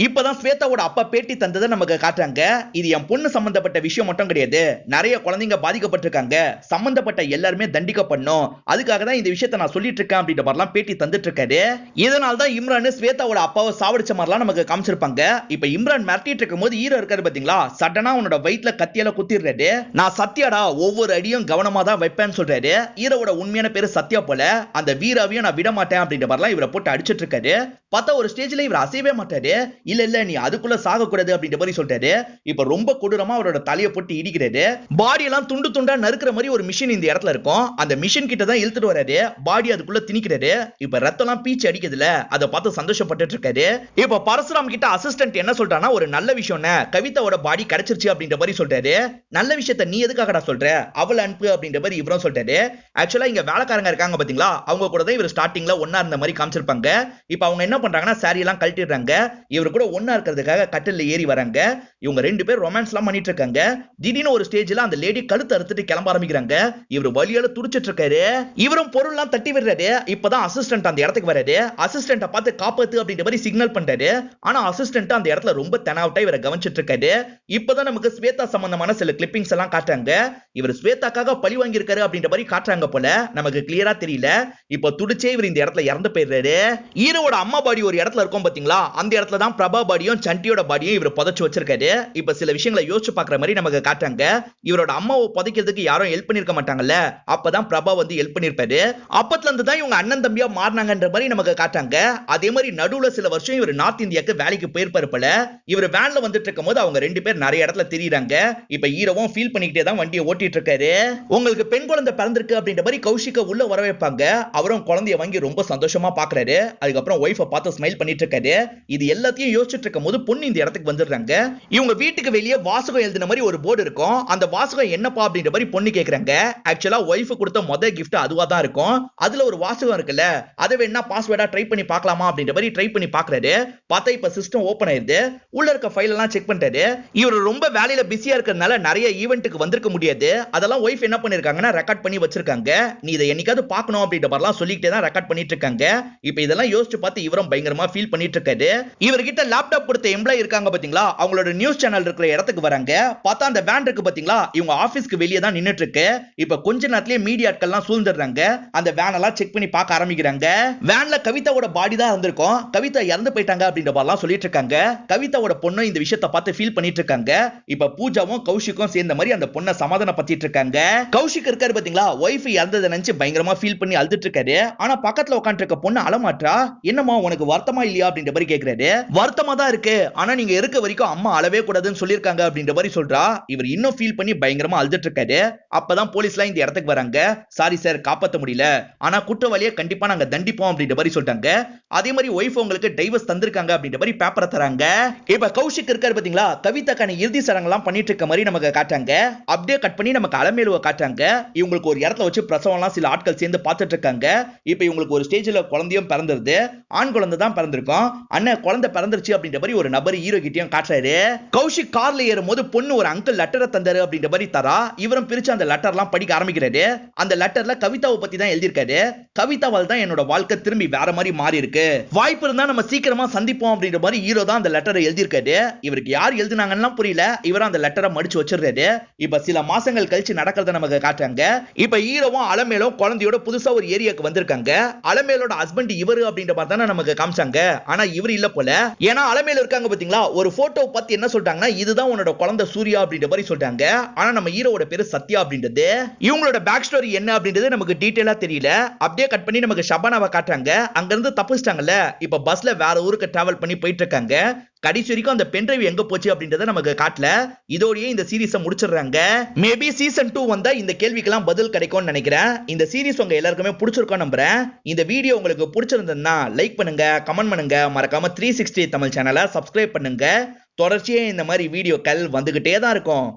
இப்பதான் ஸ்வேதாவோட அப்பா பேட்டி தந்ததை நமக்கு காட்டுறாங்க. இது என் பொண்ணு சம்பந்தப்பட்ட விஷயம் மட்டும் கிடையாது, நிறைய குழந்தைங்க பாதிக்கப்பட்டிருக்காங்க, சம்பந்தப்பட்ட எல்லாருமே தண்டிக்கப்படணும், அதுக்காக தான் இந்த விஷயத்தை நான் சொல்லிட்டு இருக்கேன் அப்படின்ற மாதிரிலாம் பேட்டி தந்துட்டு இருக்காரு. இதனால தான் இம்ரான் ஸ்வேதாவோட அப்பாவை சாவடிச்ச மாதிரிலாம் நமக்கு காமிச்சிருப்பாங்க. இப்ப இம்ரான் மிரட்டிட்டு இருக்கும் போது ஹீரோ இருக்காரு பாத்தீங்களா, சடனா உன்னோட வயிற்றுல கத்தியால குத்திடுறாரு. நான் சத்யாடா, ஒவ்வொரு அடியும் கவனமா தான் வைப்பேன்னு சொல்றாரு. ஹீரோவோட உண்மையான பேரு சத்யா போல. அந்த வீராவையும் நான் விட மாட்டேன் அப்படின்ற மாதிரிலாம் இவரை போட்டு அடிச்சிட்டு இருக்காரு. பார்த்தா ஒரு ஸ்டேஜ்ல இவர் அசையவே மாட்டாரு. இல்ல இல்ல நீ அதுக்குள்ள சாக கூடாது அப்படின்ற மாதிரி சொல்றாரு. இப்ப ரொம்ப கொடூரமா அவரோட தலையை போட்டு இடிக்கிறாரு. பாடி எல்லாம் துண்டு துண்டா நறுக்கிற மாதிரி ஒரு மிஷின் இந்த இடத்துல இருக்கும். அந்த மிஷின் கிட்ட தான் இழுத்துட்டு வராரு. பாடி அதுக்குள்ள திணிக்கிறாரு. இப்ப ரத்தம்லாம் பீச்சு அடிக்குதுல, அதை பார்த்து சந்தோஷப்பட்டு இருக்காரு. இப்ப பரசுராம் கிட்ட அசிஸ்டன்ட் என்ன சொல்றானா, ஒரு நல்ல விஷயம் கவிதாவோட பாடி கிடைச்சிருச்சு அப்படின்ற மாதிரி சொல்றாரு. நல்ல விஷயத்தை நீ எதுக்காகடா சொல்ற, அவளை அனுப்பு அப்படின்ற மாதிரி இவரும் சொல்றாரு. ஆக்சுவலா இங்க வேலைக்காரங்க இருக்காங்க பாத்தீங்களா, அவங்க கூட தான் இவர் ஸ்டார்டிங்ல ஒன்னா இருந்த மாதிரி காமிச்சிருப்பாங்க. இப்ப அவங்க என்ன பண்றாங்கன்னா சாரி எல்லாம் கழட்டிடுறாங்க. இவர் கூட ஒன்னா இருக்கிறதுக்காக கட்டில ஏறி வராங்க. இவங்க ரெண்டு பேர் ரொமான்ஸ் எல்லாம் பண்ணிட்டு இருக்காங்க. திடீர்னு ஒரு ஸ்டேஜ்ல அந்த லேடி கழுத்து அறுத்துட்டு கிளம்ப ஆரம்பிக்கிறாங்க. இவர் வலியால துடிச்சிட்டு இருக்காரு. இவரும் பொருள் எல்லாம் தட்டி விடுறாரு. இப்பதான் அசிஸ்டன்ட் அந்த இடத்துக்கு வராரு. அசிஸ்டன்ட பார்த்து காப்பாத்து அப்படின்ற மாதிரி சிக்னல் பண்றாரு. ஆனா அசிஸ்டன்ட் அந்த இடத்துல ரொம்ப தெனாவட்டா இவரை கவனிச்சிட்டு இருக்காரு. இப்பதான் நமக்கு ஸ்வேதா சம்பந்தமான சில கிளிப்பிங்ஸ் எல்லாம் காட்டுறாங்க. இவர் ஸ்வேதாக்காக பழி வாங்கி இருக்காரு அப்படின்ற மாதிரி காட்டுறாங்க போல, நமக்கு கிளியரா தெரியல. இப்ப துடிச்சே இவர் இந்த இடத்துல இறந்து போயிடுறாரு. ஹீரோவோட அம்மா பாடி ஒரு இடத்துல இருக்கும் பாத்தீங்களா, அந்த இடத்துல தான் பிரபா பாடியும் சண்டியோட பாடியும் இவர் புதைச்சு வச்சிருக்காரு. இப்ப சில விஷயங்களை யோசிச்சு பாக்குற மாதிரி நமக்கு காட்டுறாங்க. இவரோட அம்மாவை புதைக்கிறதுக்கு யாரும் ஹெல்ப் பண்ணிருக்க மாட்டாங்கல்ல, அப்பதான் பிரபா வந்து ஹெல்ப் பண்ணிருப்பாரு. அப்பத்துல இருந்து தான் இவங்க அண்ணன் தம்பியா மாறினாங்கன்ற மாதிரி நமக்கு காட்டாங்க. அதே மாதிரி நடுவுல சில வருஷம் இவர் நார்த் இந்தியாக்கு வேலைக்கு போயிருப்பாரு போல. இவர் வேன்ல வந்துட்டு இருக்கும்போது அவங்க 2 பேர் நிறைய இடத்துல தெரியுறாங்க. இப்ப ஹீரோவும் ஃபீல் பண்ணிக்கிட்டே தான் வண்டியை ஓட்டிட்டு இருக்காரு. உங்களுக்கு பெண் குழந்தை பிறந்திருக்கு அப்படின்ற மாதிரி கௌஷிக்க உள்ள வர வைப்பாங்க. அவரும் குழந்தைய வாங்கி ரொம்ப சந்தோஷமா பாக்குறாரு. அதுக்கப்புறம் ஒய்ஃபை பார்த்து ஸ்மைல் பண்ணிட்டு இருக்காரு. இது எல்லாத்தையும் யோசிச்சுட்டு இருக்கும் போது பொண்ணு இந்த இடத்துக்கு வந்துடுறாங்க. இவங்க வீட்டுக்கு வெளியே வாசகம் எழுதின மாதிரி ஒரு போர்டு இருக்கும். அந்த வாசகம் என்னப்பா அப்படின்ற மாதிரி பொண்ணு கேக்குறாங்க. ஆக்சுவலா ஒய்ஃப் கொடுத்த முதல் கிஃப்ட் அதுவா தான் இருக்கும். அதுல ஒரு வாசகம் இருக்குல்ல, அதை வேணா பாஸ்வேர்டா ட்ரை பண்ணி பார்க்கலாமா அப்படின்ற மாதிரி ட்ரை பண்ணி பார்க்கறாரு. பார்த்தா இப்ப சிஸ்டம் ஓபன் ஆயிருது. உள்ள இருக்க ஃபைல் எல்லாம் செக் பண்றாரு. இவர் ரொம்ப வேலையில பிஸியா இருக்கறனால நிறைய ஈவென்ட்க்கு வந்திருக்க முடியாது. அதெல்லாம் ஒய்ஃப் என்ன பண்ணிருக்காங்கன்னா ரெக்கார்ட் பண்ணி வச்சிருக்காங்க. நீ இதை என்னைக்காவது பார்க்கணும் அப்படின்ற மாதிரிலாம் சொல்லிக்கிட்டே தான் ரெக்கார்ட் பண்ணிட்டு இருக்காங்க. இப்ப இதெல்லாம் யோசிச்சு பார்த்து இவரும் பயங்கரமா ஃபீல் பண்ணிட்டு இருக்காரு. இவர்கிட்ட லேப்டாப் கொடுத்த எம்ப்ளாயி இருக்காங்க பாத்தீங்களா, அவங்களோட நியூஸ் சேனல் இருக்கிற இடத்துக்கு வராங்க. பார்த்தா அந்த வேன் இருக்கு பாத்தீங்களா, இவங்க ஆபீஸ்க்கு வெளியே தான் நின்னுட்டு இருக்கு. இப்ப கொஞ்ச நேரத்திலேயே மீடியாட்கள்லாம் சூழ்ந்துடுறாங்க. அந்த வேன் எல்லாம் செக் பண்ணி பார்க்க ஆரம்பிக்கிறாங்க. வேன்ல கவிதாவோட பாடி தான் இருந்திருக்கும். கவிதா இறந்து போயிட்டாங்க அப்படின்ற மாதிரிலாம் சொல்லிட்டு இருக்காங்க. கவிதாவோட பொண்ணு இந்த விஷயத்தை பார்த்து ஃபீல் பண்ணிட்டு இருக்காங்க. இப்ப பூஜாவும் கௌஷிக்கும் சேர்ந்த மாதிரி அந்த பொண்ணை சமாதானப்படுத்திட்டு இருக்காங்க. கௌஷிக் இருக்காரு பாத்தீங்களா, ஒய்ஃப் இறந்ததை நினைச்சு பயங்கரமா ஃபீல் பண்ணி அழுதுட்டு இருக்காரு. ஆனா பக்கத்துல உட்கார்ந்து இருக்க பொண்ணு அழமாட்டா. என்னமா உனக்கு வருத்தமா இல்லையா அப்படின்ற மாதிரி கேக்குறாரு. வருத்தமா தான் இருக்கு, ஆனா நீங்க இருக்க வரைக்கும் அம்மா அழவே கூடாதுன்னு சொல்லிருக்காங்க அப்படின்ற மாதிரி சொல்றா. இவர் இன்னும் ஃபீல் பண்ணி பயங்கரமா அழுதுட்டு இருக்காரு. அப்பதான் போலீஸ்லாம் இந்த இடத்துக்கு வராங்க. சாரி சார், காப்பாத்த முடியல, ஆனா குற்றவாளியை கண்டிப்பா நாங்க தண்டிப்போம் அப்படின்ற மாதிரி சொல்லிட்டாங்க. அதே மாதிரி ஒய்ஃப் உங்களுக்கு டைவர்ஸ் தந்திருக்காங்க அப்படின்ற மாதிரி பேப்பரை தராங்க. இப்ப கௌஷிக் இருக்காரு பாத்தீங்களா, கவிதாக்கான இறுதி சடங்கெல்லாம் பண்ணிட்டு இருக்க மாதிரி நமக்கு காட்டாங்க. அப்படியே கட் பண்ணி நமக்கு அலமேலுவை காட்டாங்க. இவங்களுக்கு ஒரு இடத்துல வச்சு பிரசவம்லாம் சில ஆட்கள் சேர்ந்து பார்த்துட்டு இருக்காங்க. இப்ப இவங்களுக்கு ஒரு ஸ்டேஜ்ல குழந்தையும் பிறந்திருது. ஆண் குழந்தை தான் பிறந்திருக்கும். அண்ணன் குழந்தை பிறந்துருச்சு அப்படின்ற மாதிரி ஒரு நபர் ஹீரோ கிட்டயும் காட்டுறாரு. கௌஷிக் கார்ல ஏறும்போது பொண்ணு ஒரு அங்கிள் லெட்டரை தந்தாரு அப்படின்ற மாதிரி தரா. இவரும் பிரிச்சு அந்த லெட்டர்லாம் படிக்க ஆரம்பிக்கிறாரு. அந்த லெட்டர்ல கவிதாவை பத்தி தான் எழுதியிருக்காரு. கவிதாவால் தான் என்னோட வாழ்க்கை திரும்பி வேற மாதிரி மாறி இருக்கு. வாய்ப்பு இருந்தா நம்ம சீக்கிரமா சந்திப்போம் அப்படின்ற மாதிரி ஹீரோ தான் அந்த லெட்டரை எழுதியிருக்காரு. இவருக்கு யார் எழுதினாங்கன்னா புரியல. இவரும் அந்த லெட்டரை மடிச்சு வச்சிருக்காரு. இப்ப சில மாசங்கள் கழிச்சு நடக்கிறத நமக்கு காட்டுறாங்க. இப்ப ஹீரோவும் அலமேலும் குழந்தையோட புதுசா ஒரு ஏரியாக்கு வந்திருக்காங்க. அலமேலோட ஹஸ்பண்ட் இவரு அப்படின்ற மாதிரி தானே நமக்கு காமிச்சாங்க. ஆனா இவர் இல்ல போல. ஏன்னா அலமேல இருக்காங்க பாத்தீங்களா, ஒரு போட்டோ பார்த்து என்ன சொல்லிட்டாங்கன்னா இதுதான் உன்னோட குழந்தை சூர்யா அப்படின்ற மாதிரி சொல்லிட்டாங்க. ஆனா நம்ம ஹீரோவோட பேரு சத்யா அப்படின்றது. இவங்களோட பேக் ஸ்டோரி என்ன அப்படின்றது நமக்கு டீடைலா தெரியல. அப்படியே கட் பண்ணி நமக்கு ஷபானாவை காட்டுறாங்க. அங்க இருந்து தப்பிச்சிட்டாங்கல்ல, இப்ப பஸ்ல வேற ஊருக்கு டிராவல் பண்ணி போயிட்டு இருக்காங்க. கடைசி வரைக்கும் அந்த பென்ட்ரைவ் எங்க போச்சு அப்படின்றத நமக்கு காட்டல. இதோடயே இந்த சீரிஸை முடிச்சிடுறாங்க. மேபி சீசன் 2 வந்தா இந்த கேள்விக்கெல்லாம் பதில் கிடைக்கும்னு நினைக்கிறேன். இந்த சீரிஸ் உங்க எல்லாருக்குமே பிடிச்சிருக்கும் நம்புறேன். இந்த வீடியோ உங்களுக்கு பிடிச்சிருந்ததுன்னா லைக் பண்ணுங்க, கமெண்ட் பண்ணுங்க, மறக்காம 360 தமிழ் சேனலை சப்ஸ்கிரைப் பண்ணுங்க. தொடர்ச்சியா இந்த மாதிரி வீடியோக்கள் வந்துகிட்டே தான் இருக்கும்.